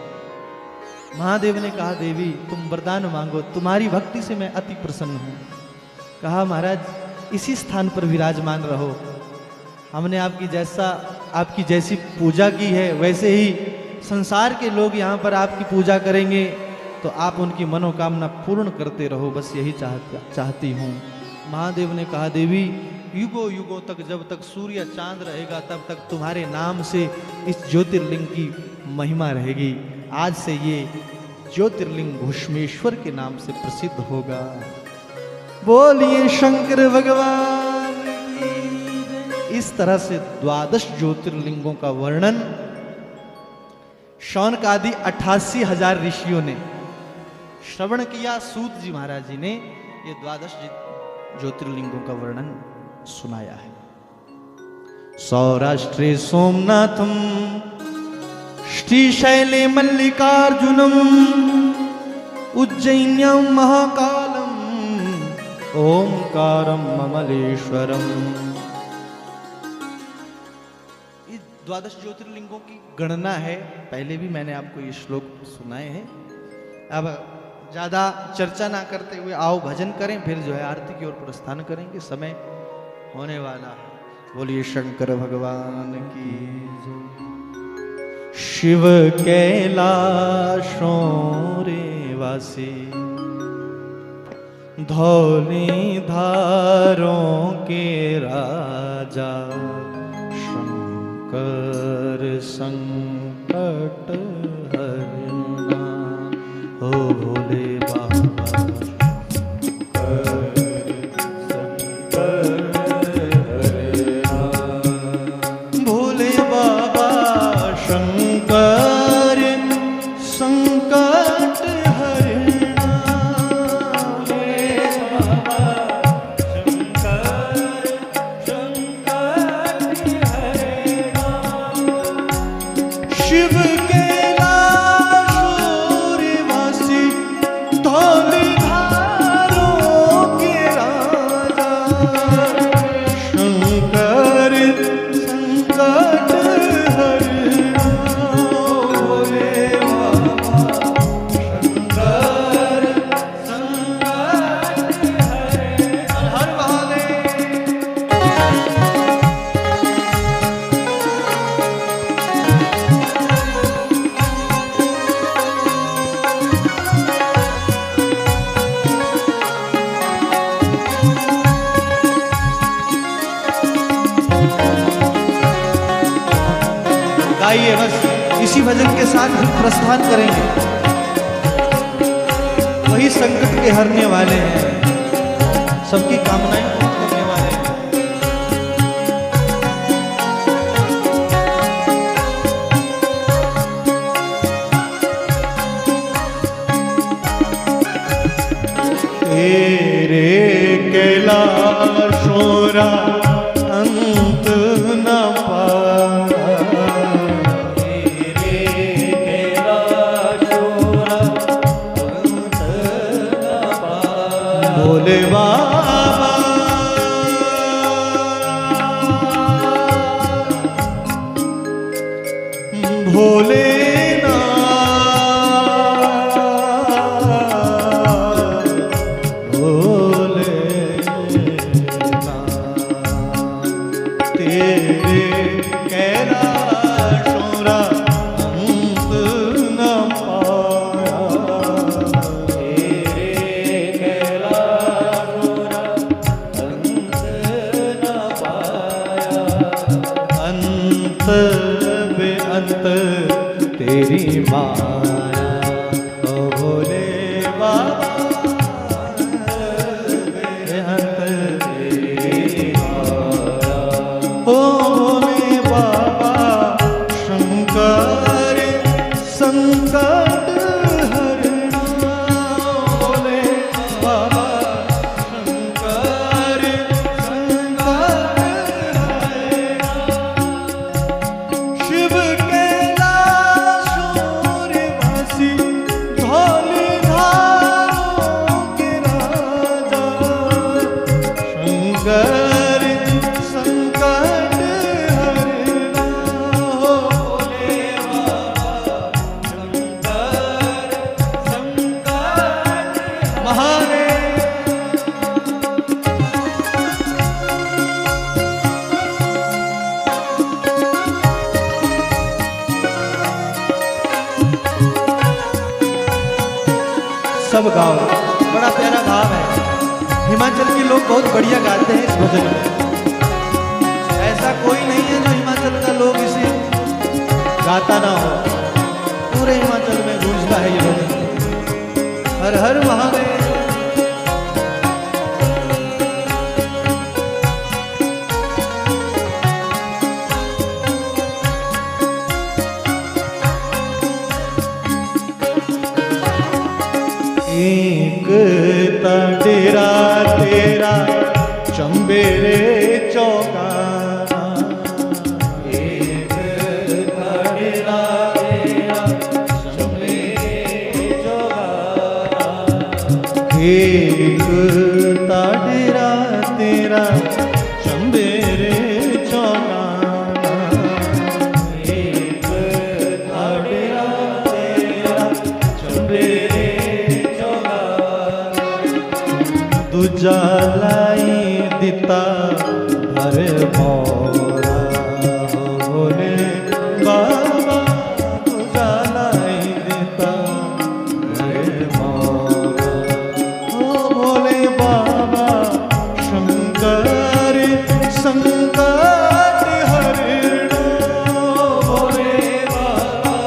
महादेव ने कहा देवी तुम वरदान मांगो, तुम्हारी भक्ति से मैं अति प्रसन्न हूं। कहा महाराज इसी स्थान पर विराजमान रहो, हमने आपकी जैसी पूजा की है वैसे ही संसार के लोग यहाँ पर आपकी पूजा करेंगे, तो आप उनकी मनोकामना पूर्ण करते रहो, बस यही चाहती हूँ। महादेव ने कहा देवी युगों युगों तक, जब तक सूर्य चांद रहेगा तब तक तुम्हारे नाम से इस ज्योतिर्लिंग की महिमा रहेगी। आज से ये ज्योतिर्लिंग घुष्मेश्वर के नाम से प्रसिद्ध होगा। बोलिए शंकर भगवान की। इस तरह से 12 ज्योतिर्लिंगों का वर्णन शौनक आदि 88,000 ऋषियों ने श्रवण किया। सूत जी महाराज जी ने ये 12 ज्योतिर्लिंगों का वर्णन सुनाया है। सौराष्ट्रे सोमनाथम श्रीशैले मल्लिकार्जुनम उज्जैन्यां महाकालम ओंकारम ममलेश्वरम। 12 ज्योतिर्लिंगों की गणना है, पहले भी मैंने आपको ये श्लोक सुनाए हैं। अब ज्यादा चर्चा ना करते हुए आओ भजन करें, फिर जो है आरती की ओर प्रस्थान करेंगे, समय होने वाला है। बोलिए शंकर भगवान की जय। शिव कैलाशों रे वासी धौली धारों के राजा शंकर संकट हरना हो भोले बाबा। भोले बाबा शंकर संकट हरना। शिव आइए बस इसी भजन के साथ हम प्रस्थान करेंगे। वही संकट के हरने वाले हैं, सबकी कामनाएं पूर्ण करने वाले हैं। तेरे कैलाश भोले बाबा भोले तेरी माया ओ भोले बाबा तेरी माया ओ भोले बाबा शंकर संकट हरना भोले बाबा शंकर संकट हरना शिव सब गाओ, बड़ा प्यारा भाव है। हिमाचल के लोग बहुत बढ़िया गाते हैं इस भजन में। ऐसा कोई नहीं है जो हिमाचल का लोग इसे गाता ना हो। पूरे हिमाचल में गूंजता है ये भजन। हर हर महादेव। एक डेरा तेरा चंबेरे चौकाना एक डेरा तेरा चंबेरे चौकाना एक डेरा तेरा चंबेरे चौकाना एक डेरा तेरा चंबेरे दूजा लाई दिता हर मोरा भोले बाबा दूजा लाई दिता हर मोरा ओ भोले बाबा शंकर संकट हरना भोले बाबा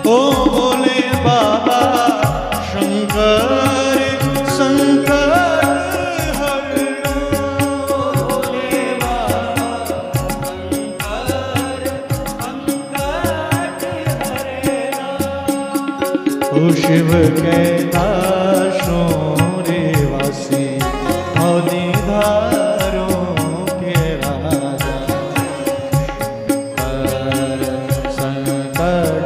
ओ भोले बाबा शंकर संकट हरना भोले बाबा शंकर संकट हरना ओ शिव कैलाशों रे वासी अवनिधारों के राजा संकट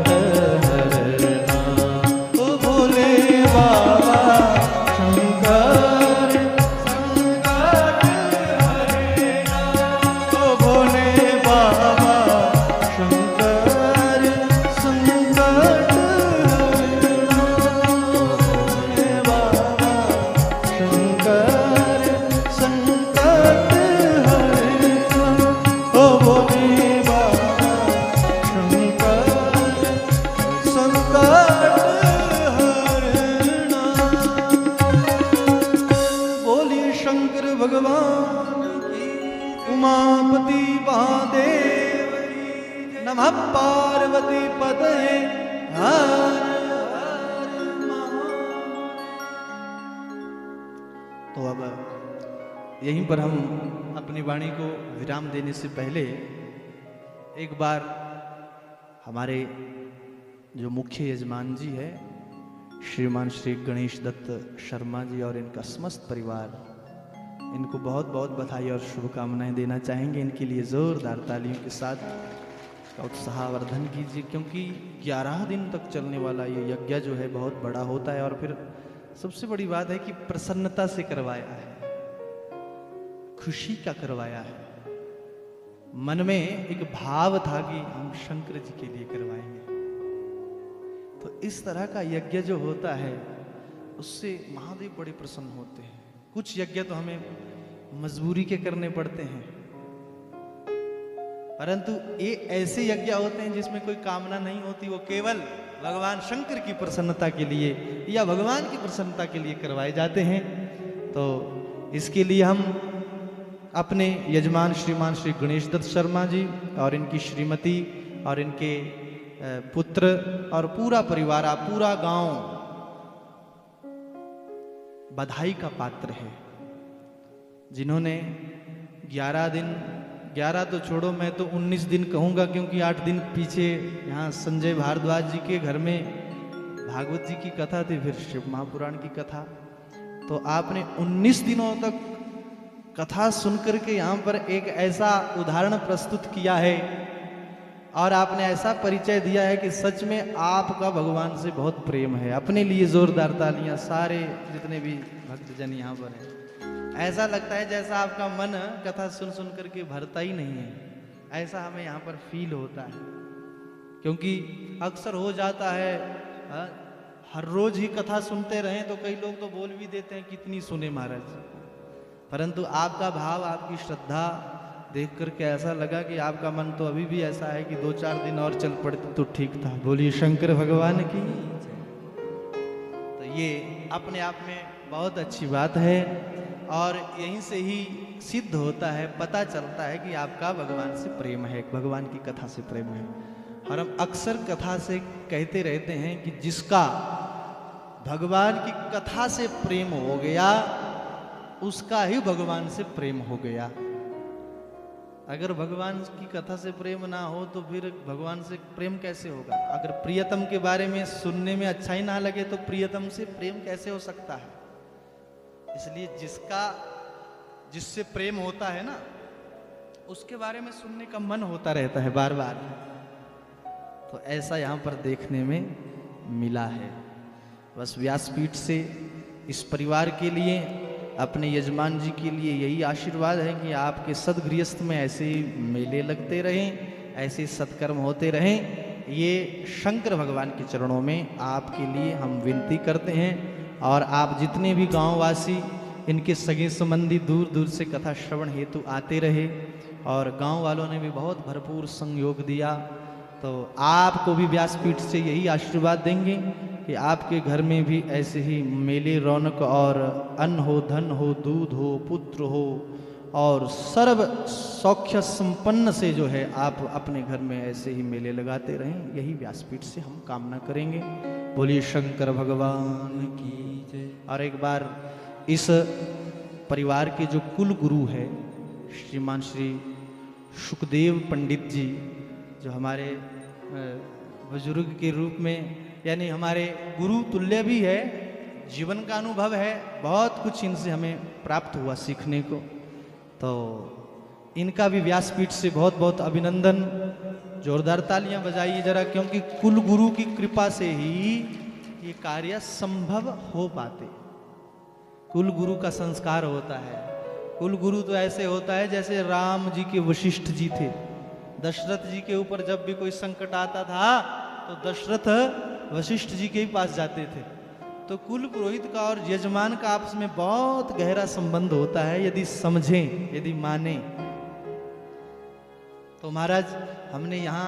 उमापति महादेव नमः पार्वती पते तो अब यहीं पर हम अपनी वाणी को विराम देने से पहले एक बार हमारे जो मुख्य यजमान जी है श्रीमान श्री गणेश दत्त शर्मा जी और इनका समस्त परिवार, इनको बहुत बहुत बधाई और शुभकामनाएं देना चाहेंगे। इनके लिए जोरदार तालियों के साथ का उत्साहवर्धन कीजिए, क्योंकि 11 दिन तक चलने वाला ये यज्ञ जो है बहुत बड़ा होता है। और फिर सबसे बड़ी बात है कि प्रसन्नता से करवाया है, खुशी का करवाया है। मन में एक भाव था कि हम शंकर जी के लिए करवाएंगे। तो इस तरह का यज्ञ जो होता है उससे महादेव बड़े प्रसन्न होते हैं। कुछ यज्ञ तो हमें मजबूरी के करने पड़ते हैं, परंतु ये ऐसे यज्ञ होते हैं जिसमें कोई कामना नहीं होती, वो केवल भगवान शंकर की प्रसन्नता के लिए या भगवान की प्रसन्नता के लिए करवाए जाते हैं। तो इसके लिए हम अपने यजमान श्रीमान श्री गणेश दत्त शर्मा जी और इनकी श्रीमती और इनके पुत्र और पूरा परिवार, पूरा गांव बधाई का पात्र है, जिन्होंने 11 दिन, 11 तो छोड़ो, मैं तो 19 दिन कहूँगा, क्योंकि 8 दिन पीछे यहाँ संजय भारद्वाज जी के घर में भागवत जी की कथा थी, फिर शिव महापुराण की कथा। तो आपने 19 दिनों तक कथा सुनकर के यहाँ पर एक ऐसा उदाहरण प्रस्तुत किया है और आपने ऐसा परिचय दिया है कि सच में आपका भगवान से बहुत प्रेम है। अपने लिए जोरदार तालियां सारे जितने भी भक्तजन यहाँ पर हैं। ऐसा लगता है जैसा आपका मन कथा सुन सुन करके भरता ही नहीं है, ऐसा हमें यहाँ पर फील होता है। क्योंकि अक्सर हो जाता है हर रोज ही कथा सुनते रहें तो कई लोग तो बोल भी देते हैं कितनी सुने महाराज, परंतु आपका भाव, आपकी श्रद्धा देख करके ऐसा लगा कि आपका मन तो अभी भी ऐसा है कि 2-4 दिन और चल पड़ते तो ठीक था। बोलिए शंकर भगवान की। तो ये अपने आप में बहुत अच्छी बात है और यहीं से ही सिद्ध होता है, पता चलता है कि आपका भगवान से प्रेम है, भगवान की कथा से प्रेम है। और हम अक्सर कथा से कहते रहते हैं कि जिसका भगवान की कथा से प्रेम हो गया उसका ही भगवान से प्रेम हो गया। अगर भगवान की कथा से प्रेम ना हो तो फिर भगवान से प्रेम कैसे होगा? अगर प्रियतम के बारे में सुनने में अच्छा ही ना लगे तो प्रियतम से प्रेम कैसे हो सकता है? इसलिए जिससे प्रेम होता है ना, उसके बारे में सुनने का मन होता रहता है बार बार। तो ऐसा यहाँ पर देखने में मिला है। बस व्यासपीठ से इस परिवार के लिए, अपने यजमान जी के लिए यही आशीर्वाद है कि आपके सदगृहस्थ में ऐसे मेले लगते रहें, ऐसे सत्कर्म होते रहें। ये शंकर भगवान के चरणों में आपके लिए हम विनती करते हैं। और आप जितने भी गांववासी, इनके सगे संबंधी दूर दूर से कथा श्रवण हेतु आते रहे और गांव वालों ने भी बहुत भरपूर सहयोग दिया, तो आपको भी व्यासपीठ से यही आशीर्वाद देंगे कि आपके घर में भी ऐसे ही मेले रौनक और अन्न हो, धन हो, दूध हो, पुत्र हो और सर्व सौख्य संपन्न से जो है आप अपने घर में ऐसे ही मेले लगाते रहें। यही व्यासपीठ से हम कामना करेंगे। बोलिए शंकर भगवान की जय। और एक बार इस परिवार के जो कुल गुरु है श्रीमान श्री सुखदेव पंडित जी, जो हमारे बुजुर्ग के रूप में यानी हमारे गुरु तुल्य भी है, जीवन का अनुभव है, बहुत कुछ इनसे हमें प्राप्त हुआ सीखने को। तो इनका भी व्यासपीठ से बहुत बहुत अभिनंदन। जोरदार तालियां बजाइए जरा, क्योंकि कुल गुरु की कृपा से ही ये कार्य संभव हो पाते। कुल गुरु का संस्कार होता है। कुल गुरु तो ऐसे होता है जैसे राम जी के वशिष्ठ जी थे। दशरथ जी के ऊपर जब भी कोई संकट आता था तो दशरथ वशिष्ठ जी के ही पास जाते थे। तो कुल पुरोहित का और यजमान का आपस में बहुत गहरा संबंध होता है, यदि समझें, यदि माने। तो महाराज हमने यहाँ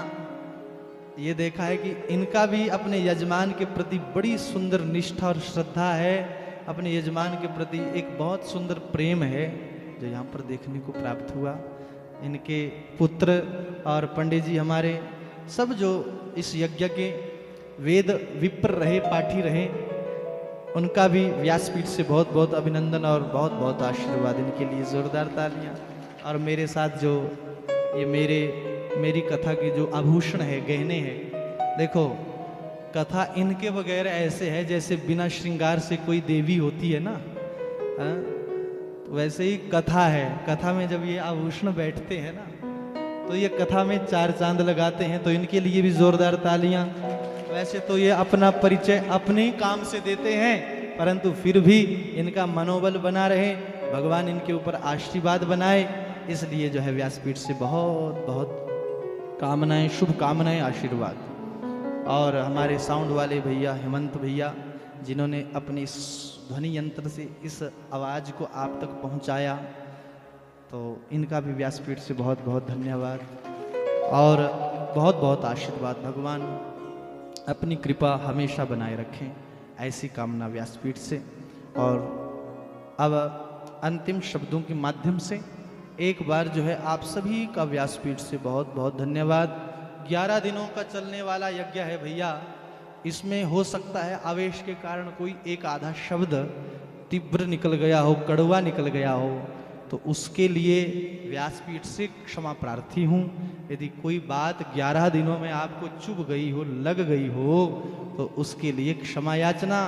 ये देखा है कि इनका भी अपने यजमान के प्रति बड़ी सुंदर निष्ठा और श्रद्धा है। अपने यजमान के प्रति एक बहुत सुंदर प्रेम है जो यहाँ पर देखने को प्राप्त हुआ। इनके पुत्र और पंडित जी हमारे सब जो इस यज्ञ के वेद विप्र रहे, पाठी रहे, उनका भी व्यासपीठ से बहुत बहुत अभिनंदन और बहुत बहुत आशीर्वाद। इनके लिए जोरदार तालियां। और मेरे साथ जो ये मेरी कथा के जो आभूषण है, गहने हैं, देखो कथा इनके बगैर ऐसे है जैसे बिना श्रृंगार से कोई देवी होती है ना, तो वैसे ही कथा है। कथा में जब ये आभूषण बैठते हैं ना तो ये कथा में 4 चांद लगाते हैं, तो इनके लिए भी जोरदार तालियां। वैसे तो ये अपना परिचय अपने ही काम से देते हैं, परंतु फिर भी इनका मनोबल बना रहे, भगवान इनके ऊपर आशीर्वाद बनाए, इसलिए जो है व्यासपीठ से बहुत बहुत कामनाएं, शुभकामनाएं, आशीर्वाद। और हमारे साउंड वाले भैया हेमंत भैया, जिन्होंने अपने इस ध्वनि यंत्र से इस आवाज़ को आप तक पहुंचाया, तो इनका भी व्यासपीठ से बहुत बहुत धन्यवाद और बहुत बहुत आशीर्वाद। भगवान अपनी कृपा हमेशा बनाए रखें, ऐसी कामना व्यासपीठ से। और अब अंतिम शब्दों के माध्यम से एक बार जो है आप सभी का व्यासपीठ से बहुत बहुत धन्यवाद। 11 दिनों का चलने वाला यज्ञ है भैया, इसमें हो सकता है आवेश के कारण कोई एक आधा शब्द तीव्र निकल गया हो, कड़वा निकल गया हो, तो उसके लिए व्यासपीठ से क्षमा प्रार्थी हूँ। यदि कोई बात 11 दिनों में आपको चुभ गई हो, लग गई हो, तो उसके लिए क्षमा याचना।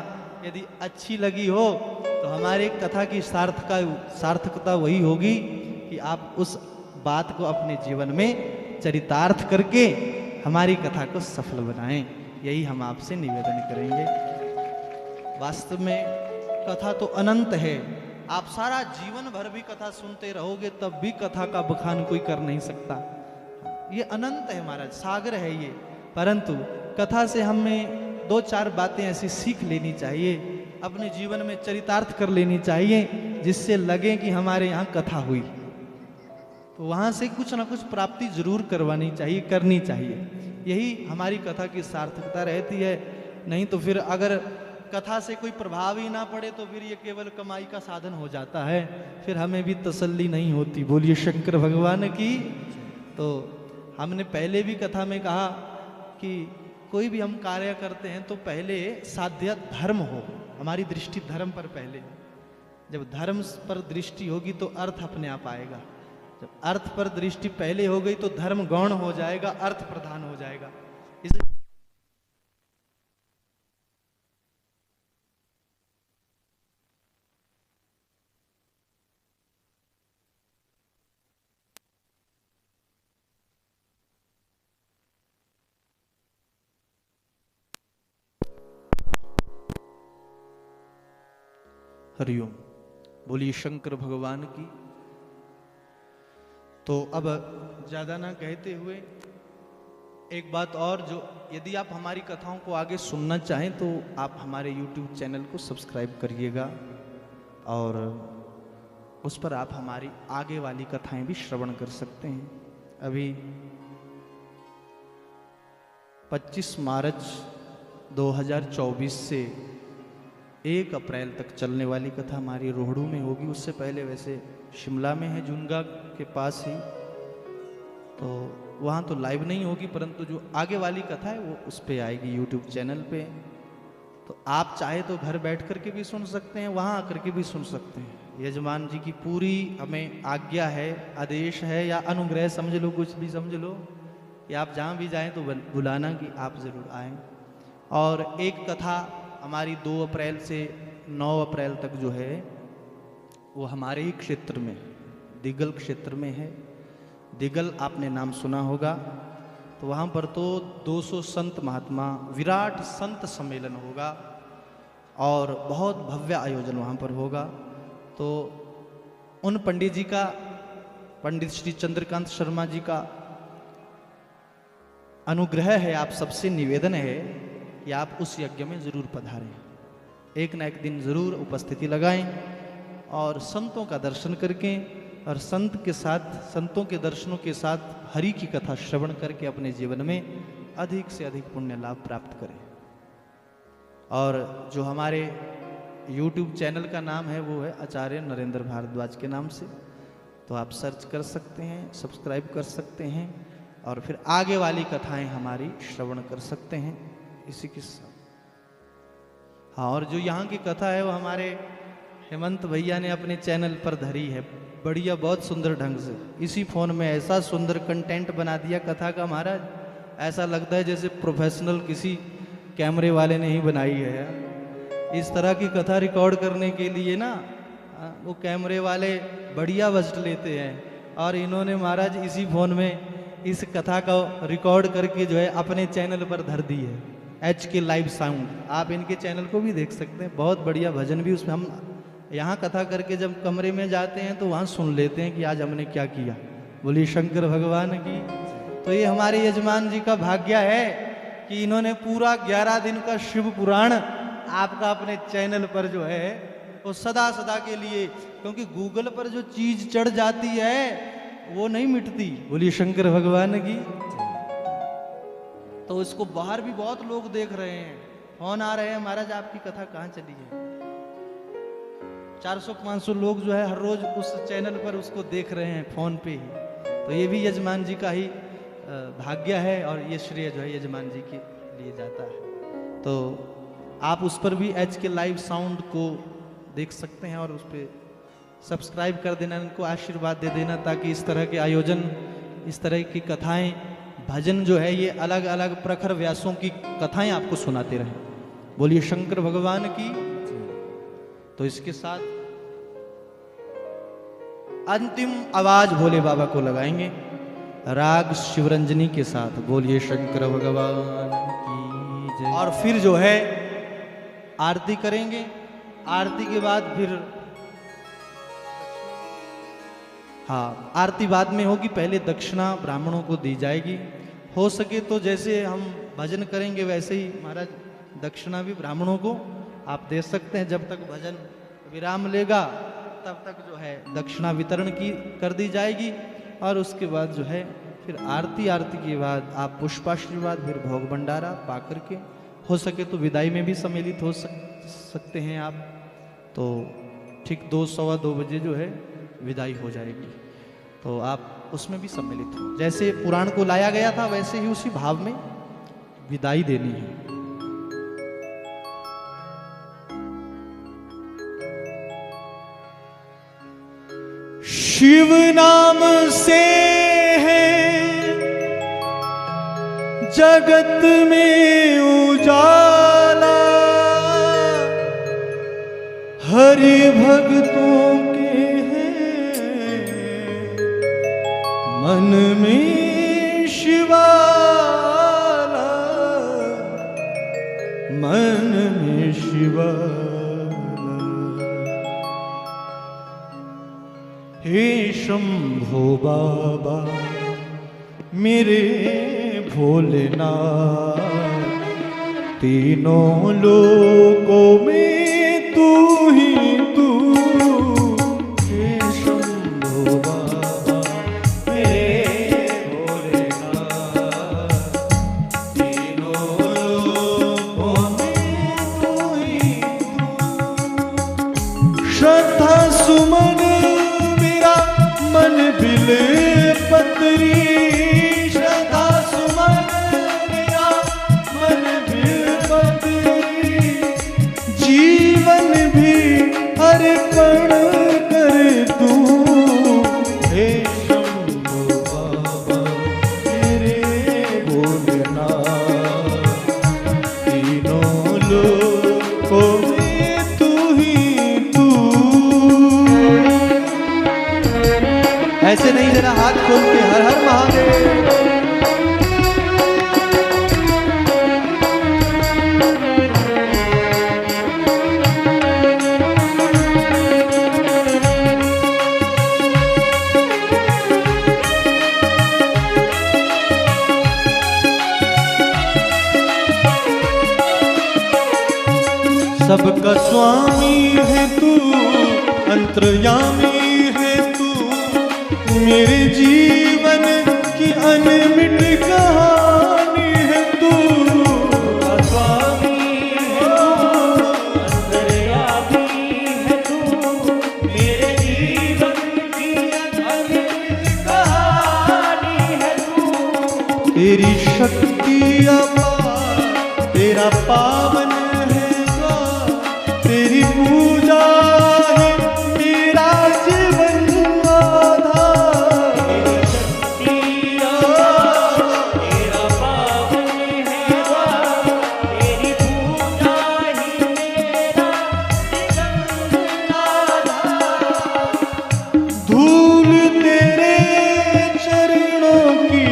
यदि अच्छी लगी हो तो हमारे कथा की सार्थकता वही होगी कि आप उस बात को अपने जीवन में चरितार्थ करके हमारी कथा को सफल बनाएं, यही हम आपसे निवेदन करेंगे। वास्तव में कथा तो अनंत है, आप सारा जीवन भर भी कथा सुनते रहोगे तब भी कथा का बखान कोई कर नहीं सकता। ये अनंत है महाराज, सागर है ये। परंतु कथा से हमें 2-4 बातें ऐसी सीख लेनी चाहिए, अपने जीवन में चरितार्थ कर लेनी चाहिए, जिससे लगे कि हमारे यहाँ कथा हुई, तो वहाँ से कुछ ना कुछ प्राप्ति जरूर करवानी चाहिए, करनी चाहिए। यही हमारी कथा की सार्थकता रहती है। नहीं तो फिर अगर कथा से कोई प्रभाव ही ना पड़े तो फिर ये केवल कमाई का साधन हो जाता है, फिर हमें भी तसल्ली नहीं होती। बोलिए शंकर भगवान की। तो हमने पहले भी कथा में कहा कि कोई भी हम कार्य करते हैं तो पहले साध्य धर्म हो, हमारी दृष्टि धर्म पर पहले। जब धर्म पर दृष्टि होगी तो अर्थ अपने आप आएगा। जब अर्थ पर दृष्टि पहले हो गई तो धर्म गौण हो जाएगा, अर्थ प्रधान हो जाएगा। इसलिए हरिओम। बोलिए शंकर भगवान की। तो अब ज़्यादा ना कहते हुए एक बात और, जो यदि आप हमारी कथाओं को आगे सुनना चाहें तो आप हमारे YouTube चैनल को सब्सक्राइब करिएगा और उस पर आप हमारी आगे वाली कथाएं भी श्रवण कर सकते हैं। अभी 25 मार्च 2024 से 1 अप्रैल तक चलने वाली कथा हमारी रोहड़ू में होगी। उससे पहले वैसे शिमला में है, जुनगा के पास ही, तो वहाँ तो लाइव नहीं होगी, परंतु जो आगे वाली कथा है वो उस पे आएगी YouTube चैनल पे। तो आप चाहे तो घर बैठ कर के भी सुन सकते हैं, वहाँ आकर के भी सुन सकते हैं। यजमान जी की पूरी हमें आज्ञा है, आदेश है या अनुग्रह समझ लो, कुछ भी समझ लो, कि आप जहाँ भी जाएं तो बुलाना कि आप ज़रूर आएँ। और एक कथा हमारी 2 अप्रैल से 9 अप्रैल तक जो है वो हमारे ही क्षेत्र में, दिगल क्षेत्र में है। दिगल आपने नाम सुना होगा, तो वहाँ पर तो 200 संत महात्मा, विराट संत सम्मेलन होगा और बहुत भव्य आयोजन वहाँ पर होगा। तो उन पंडित जी का, पंडित श्री चंद्रकांत शर्मा जी का अनुग्रह है, आप सबसे निवेदन है कि आप उस यज्ञ में जरूर पधारें, एक न एक दिन जरूर उपस्थिति लगाएं और संतों का दर्शन करके और संत के साथ, संतों के दर्शनों के साथ हरि की कथा श्रवण करके अपने जीवन में अधिक से अधिक पुण्य लाभ प्राप्त करें। और जो हमारे YouTube चैनल का नाम है वो है आचार्य नरेंद्र भारद्वाज के नाम से, तो आप सर्च कर सकते हैं, सब्सक्राइब कर सकते हैं और फिर आगे वाली कथाएं हमारी श्रवण कर सकते हैं इसी के साथ। हाँ, और जो यहाँ की कथा है वो हमारे हेमंत भैया ने अपने चैनल पर धरी है, बढ़िया, बहुत सुंदर ढंग से। इसी फ़ोन में ऐसा सुंदर कंटेंट बना दिया कथा का महाराज, ऐसा लगता है जैसे प्रोफेशनल किसी कैमरे वाले ने ही बनाई है यार। इस तरह की कथा रिकॉर्ड करने के लिए ना वो कैमरे वाले बढ़िया बजट लेते हैं, और इन्होंने महाराज इसी फ़ोन में इस कथा को रिकॉर्ड करके जो है अपने चैनल पर धर दी है, HK लाइव साउंड। आप इनके चैनल को भी देख सकते हैं, बहुत बढ़िया भजन भी उसमें। हम यहाँ कथा करके जब कमरे में जाते हैं तो वहाँ सुन लेते हैं कि आज हमने क्या किया। बोलिए शंकर भगवान की। तो ये हमारे यजमान जी का भाग्य है कि इन्होंने पूरा 11 दिन का शिव पुराण आपका अपने चैनल पर जो है वो सदा सदा के लिए, क्योंकि गूगल पर जो चीज चढ़ जाती है वो नहीं मिटती। बोलिए शंकर भगवान की। तो इसको बाहर भी बहुत लोग देख रहे हैं, फोन आ रहे हैं, महाराज आपकी कथा कहाँ चली है। 400-500 लोग जो है हर रोज उस चैनल पर उसको देख रहे हैं फोन पे ही। तो ये भी यजमान जी का ही भाग्य है और ये श्रेय जो है यजमान जी के लिए जाता है। तो आप उस पर भी HK लाइव साउंड को देख सकते हैं और उस पर सब्सक्राइब कर देना, इनको आशीर्वाद दे देना, ताकि इस तरह के आयोजन, इस तरह की कथाएं, भजन जो है ये अलग अलग प्रखर व्यासों की कथाएं आपको सुनाते रहे। बोलिए शंकर भगवान की। तो इसके साथ अंतिम आवाज भोले बाबा को लगाएंगे राग शिवरंजनी के साथ। बोलिए शंकर भगवान की जय। और फिर जो है आरती करेंगे। आरती के बाद फिर आरती बाद में होगी, पहले दक्षिणा ब्राह्मणों को दी जाएगी। हो सके तो जैसे हम भजन करेंगे वैसे ही महाराज दक्षिणा भी ब्राह्मणों को आप दे सकते हैं। जब तक भजन विराम लेगा तब तक जो है दक्षिणा वितरण की कर दी जाएगी। और उसके बाद जो है फिर आरती के बाद आप पुष्पाशीर्वाद, फिर भोग भंडारा पा करके हो सके तो विदाई में भी सम्मिलित हो सकते हैं आप। तो ठीक 2-2:15 बजे जो है विदाई हो जाएगी, तो आप उसमें भी सम्मिलित हो। जैसे पुराण को लाया गया था वैसे ही उसी भाव में विदाई देनी है। शिव नाम से है जगत में उजाला, हरि भक्तों के हैं मन में शिवाला, मन में शिवाला। हे शंभो बाबा मेरे भोलेनाथ, तीनों लोकों में तू ही तू। हे शंभो बाबा मेरे भोलेनाथ, तीनों लोकों में तू ही तू। श्रद्धा सुमन मन बिल पत्री, श्रद्धा सुमन मेरा मन बिल पत्री, जीवन भी अर्पण कर तू। हे शंभो बाबा मेरे भोलेनाथ, तीनों लोकों में तू ही तू। ऐसे नहीं जरा हाथ खोल के हर हर महादेव। सबका स्वामी है तू, अंतर्यामी है तू, मेरे जीवन की अनमिट कहानी है तू। स्वामी है तू, अंतर्यामी है तू, मेरे जीवन की अनमिट कहानी है तू। तेरी शक्ति अपार, तेरा पावन है द्वार, तेरी पूजा है मेरा जीवन। धूल तेरे चरणों की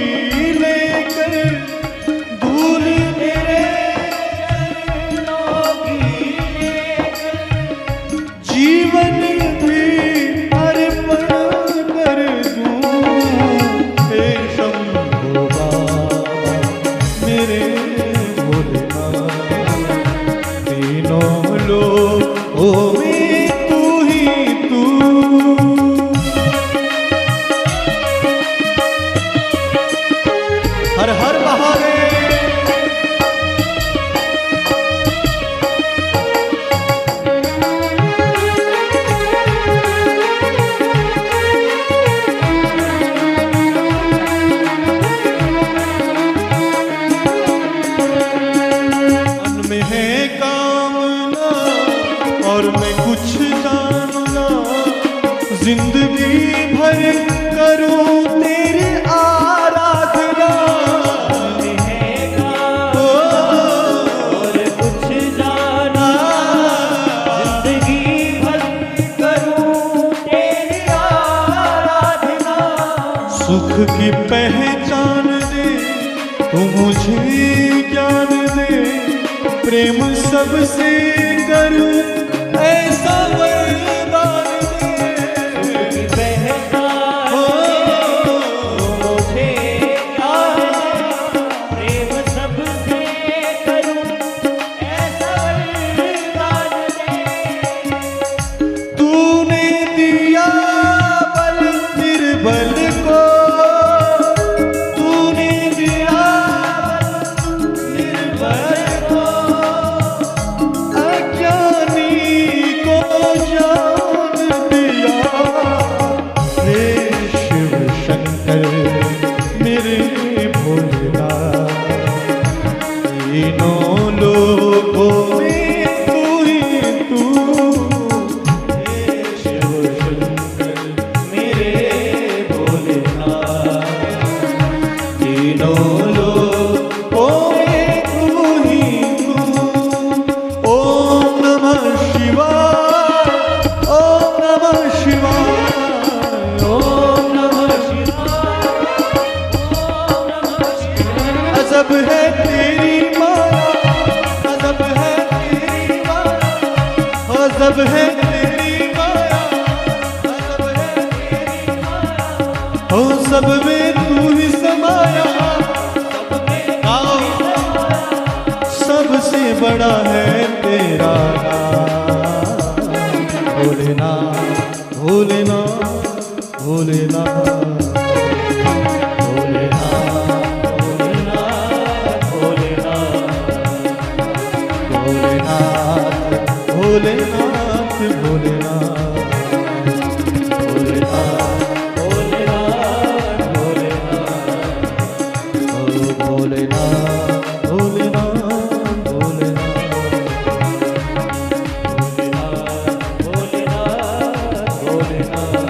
हर हर महादेव। मन में है कामना और मैं कुछ जानना, जिंदगी भर करूं तेरी आराधना। और कुछ जाना, जिंदगी भर करूं तेरी आराधना। सुख की पहचान दे तू मुझे ज्ञान दे, प्रेम सबसे करूं ऐसा वरदान दे। पहचान मुझे ज्ञान दे, प्रेम सबसे करूं ऐसा वरदान दे। तूने दिया बल निर्बल को, तूने दिया बल निर्बल को, अज्ञानी को जान दिया। हे शिव शंकर मेरे भोलेनाथ, तीनों लोगों में तू ही तू। हे शिव शंकर मेरे भोलेनाथ, तीनों लोगों में तू ही तू। ओम नमः शिवाय, ओम नमः शिवाय, ओम नमः शिवाय, ओम नमः शिवाय। अजब है तेरी माया, अजब है तेरी माया, अजब है तेरी माया, अजब है तेरी माया। ओ सब में तू ही समाया, आओ सबसे बड़ा है तेरा नाम। भोलेनाथ भोलेनाथ भोलेनाथ भोलेनाथ भोलेनाथ भोलेनाथ भोलेनाथ भोलेनाथ भोलेनाथ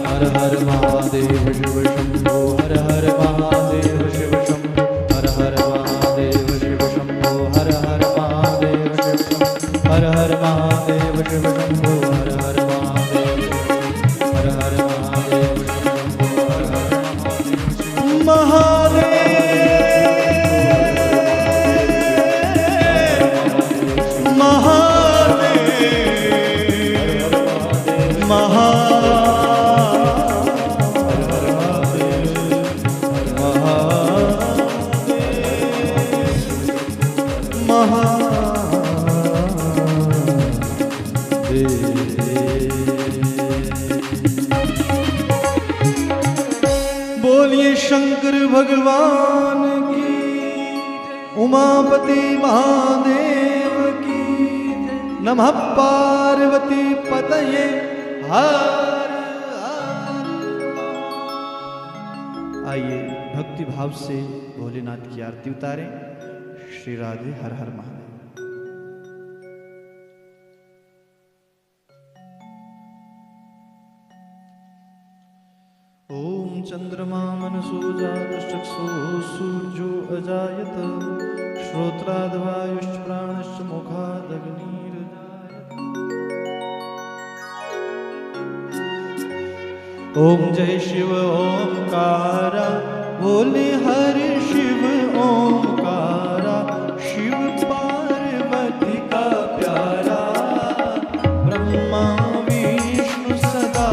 हर हर महादेव शिव शंभो, हर हर महादेव शिव शंभो, हर हर महादेव शिव शंभो, हर हर महादेव शिव शंभो, हर हर महादेव शिव शंभो, हर हर महादेव, हर हर महादेव शिव शंभो, हर हर महादेव। बोलिए शंकर भगवान की, उमापति महादेव की, नमः पार्वती पतये हर हर। आइए भक्ति भाव से भोलेनाथ की आरती उतारें। श्री राधे हर हर महादेव। ओम चंद्रमा मनसो जातश्चक्षुः सूर्यो अजायत, श्रोत्राद् वायुश्च प्राणश्च मुखादग्निर्जायत। ओम जय शिव ओंकारा, बोले हर शिव ओंकारा, शिव पार्वती का प्यारा, ब्रह्मा विष्णु सदा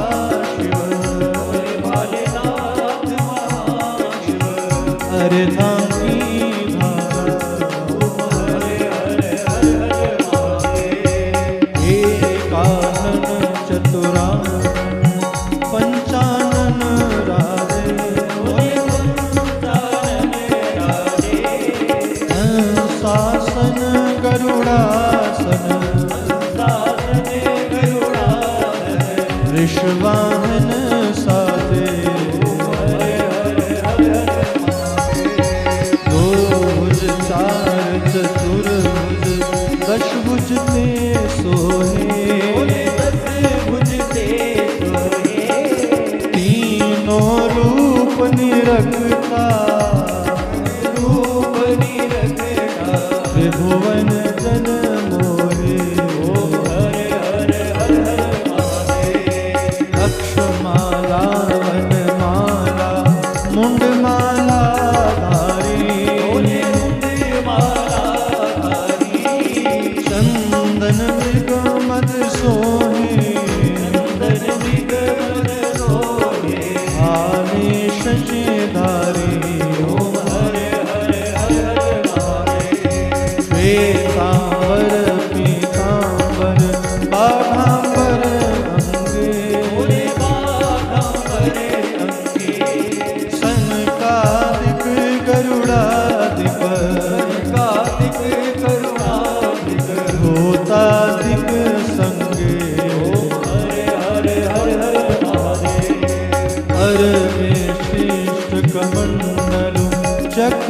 शिव, भोलेनाथ महाशिव। हरे धामी धारा, हरे हरे हरे हरे महादेव। एकानन चतुरानन पंचानन राधे, पंचानन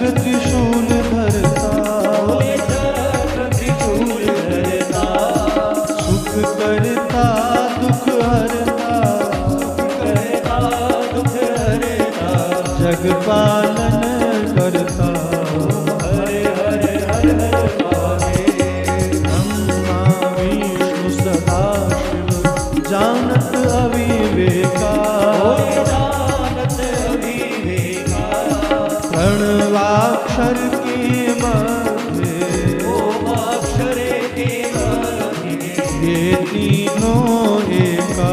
चक्र त्रिशूल धरता, ये चक्र त्रिशूल धरता, सुख करता दुख हरता, करता दुख हरता, जग पालन करता। हरे हरे हर हर महादेव। ब्रह्मा विष्णु सदा शिव जानत अविवेका, जानत अविवेका, प्रणवाक्षर के मध्य ओम अक्षरे के मध्य, ये तीनों एका।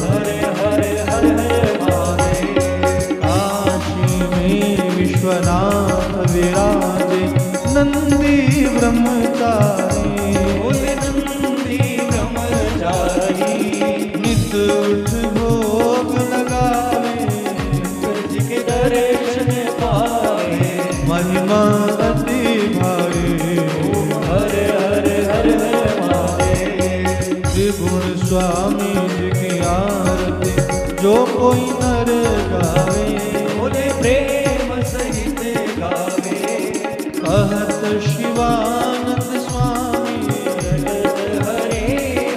हरे हरे हर हर महादेव। काशी में विश्वनाथ विराजे नंदी ब्रह्मचारी, बोले नंदी ब्रह्मचारी, नित उठ भोग लगावे, जी के दर्शन पाए, महिमा अति भारी। हरे हरे हर हर महादेव। त्रिभुवन स्वामी जी की आरती जो कोई नर गावे, बोले प्रेम सहित गावे, कहत शिवानंद स्वामी, हरे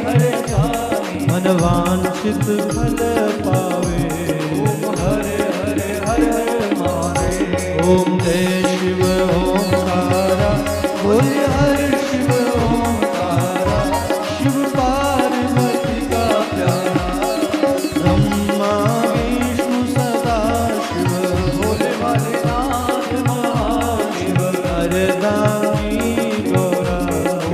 हर स्वामी, मन वांछित फल पावे। हरे हरे हर हर महादेव। ओम जय शिव ओंकारा, बोल हर शिव ओंकारा, शिव पार्वती का प्यारा, ब्रह्मा विष्णु सदा शिव, भोले वाले नाथ महादेव, वरदानी गौरा।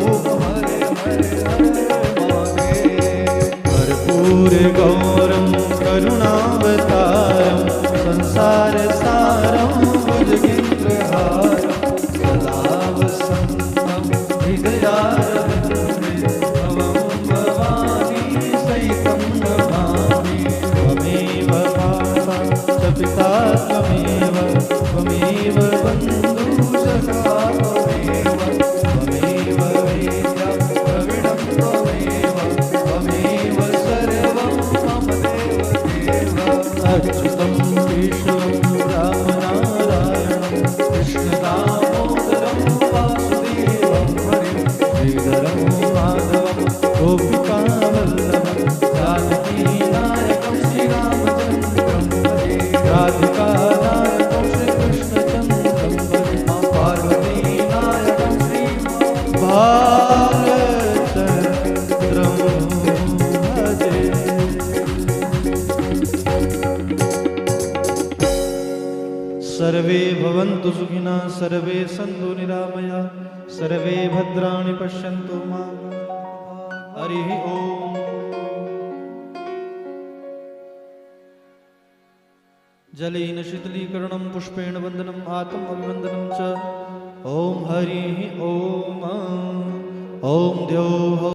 ओम हरे हरे हर हर महादेव। कर्पूर गौरम करुणावतारम, संसार सारम भुजगेन्द्रहारम, सदा वसन्तं हृदयारविन्दे, भवं भवानी सहितं नमामि। त्वमेव माता च पिता त्वमेव, त्वमेव बन्धुः सखा त्वमेव, त्वमेव वेद्या द्रविडं त्वमेव, त्वमेव सर्वं मम देवदेव। अच्युतं केशवं रामनारायणं कृष्णदामोदरं वासुदेवं हरिं, श्रीधरं माधवं गोपिकावल्लभं, जानकीनायकं श्रीरामचन्द्रं भजे, राधिकानायकं श्रीकृष्णचन्द्रं भजे, पार्वतीनायकं श्रीभालचन्द्रं भजे। सर्वे भवन्तु सुखिनः, सर्वे सन्तु निरामयाः, सर्वे भद्राणि पश्यन्तु मा हरिः ओम्। जलेन शीतलीकरणं, पुष्पेण वन्दनम्, आत्म अभिवन्दनं च। ॐ हरिः ओम्। ॐ द्यौः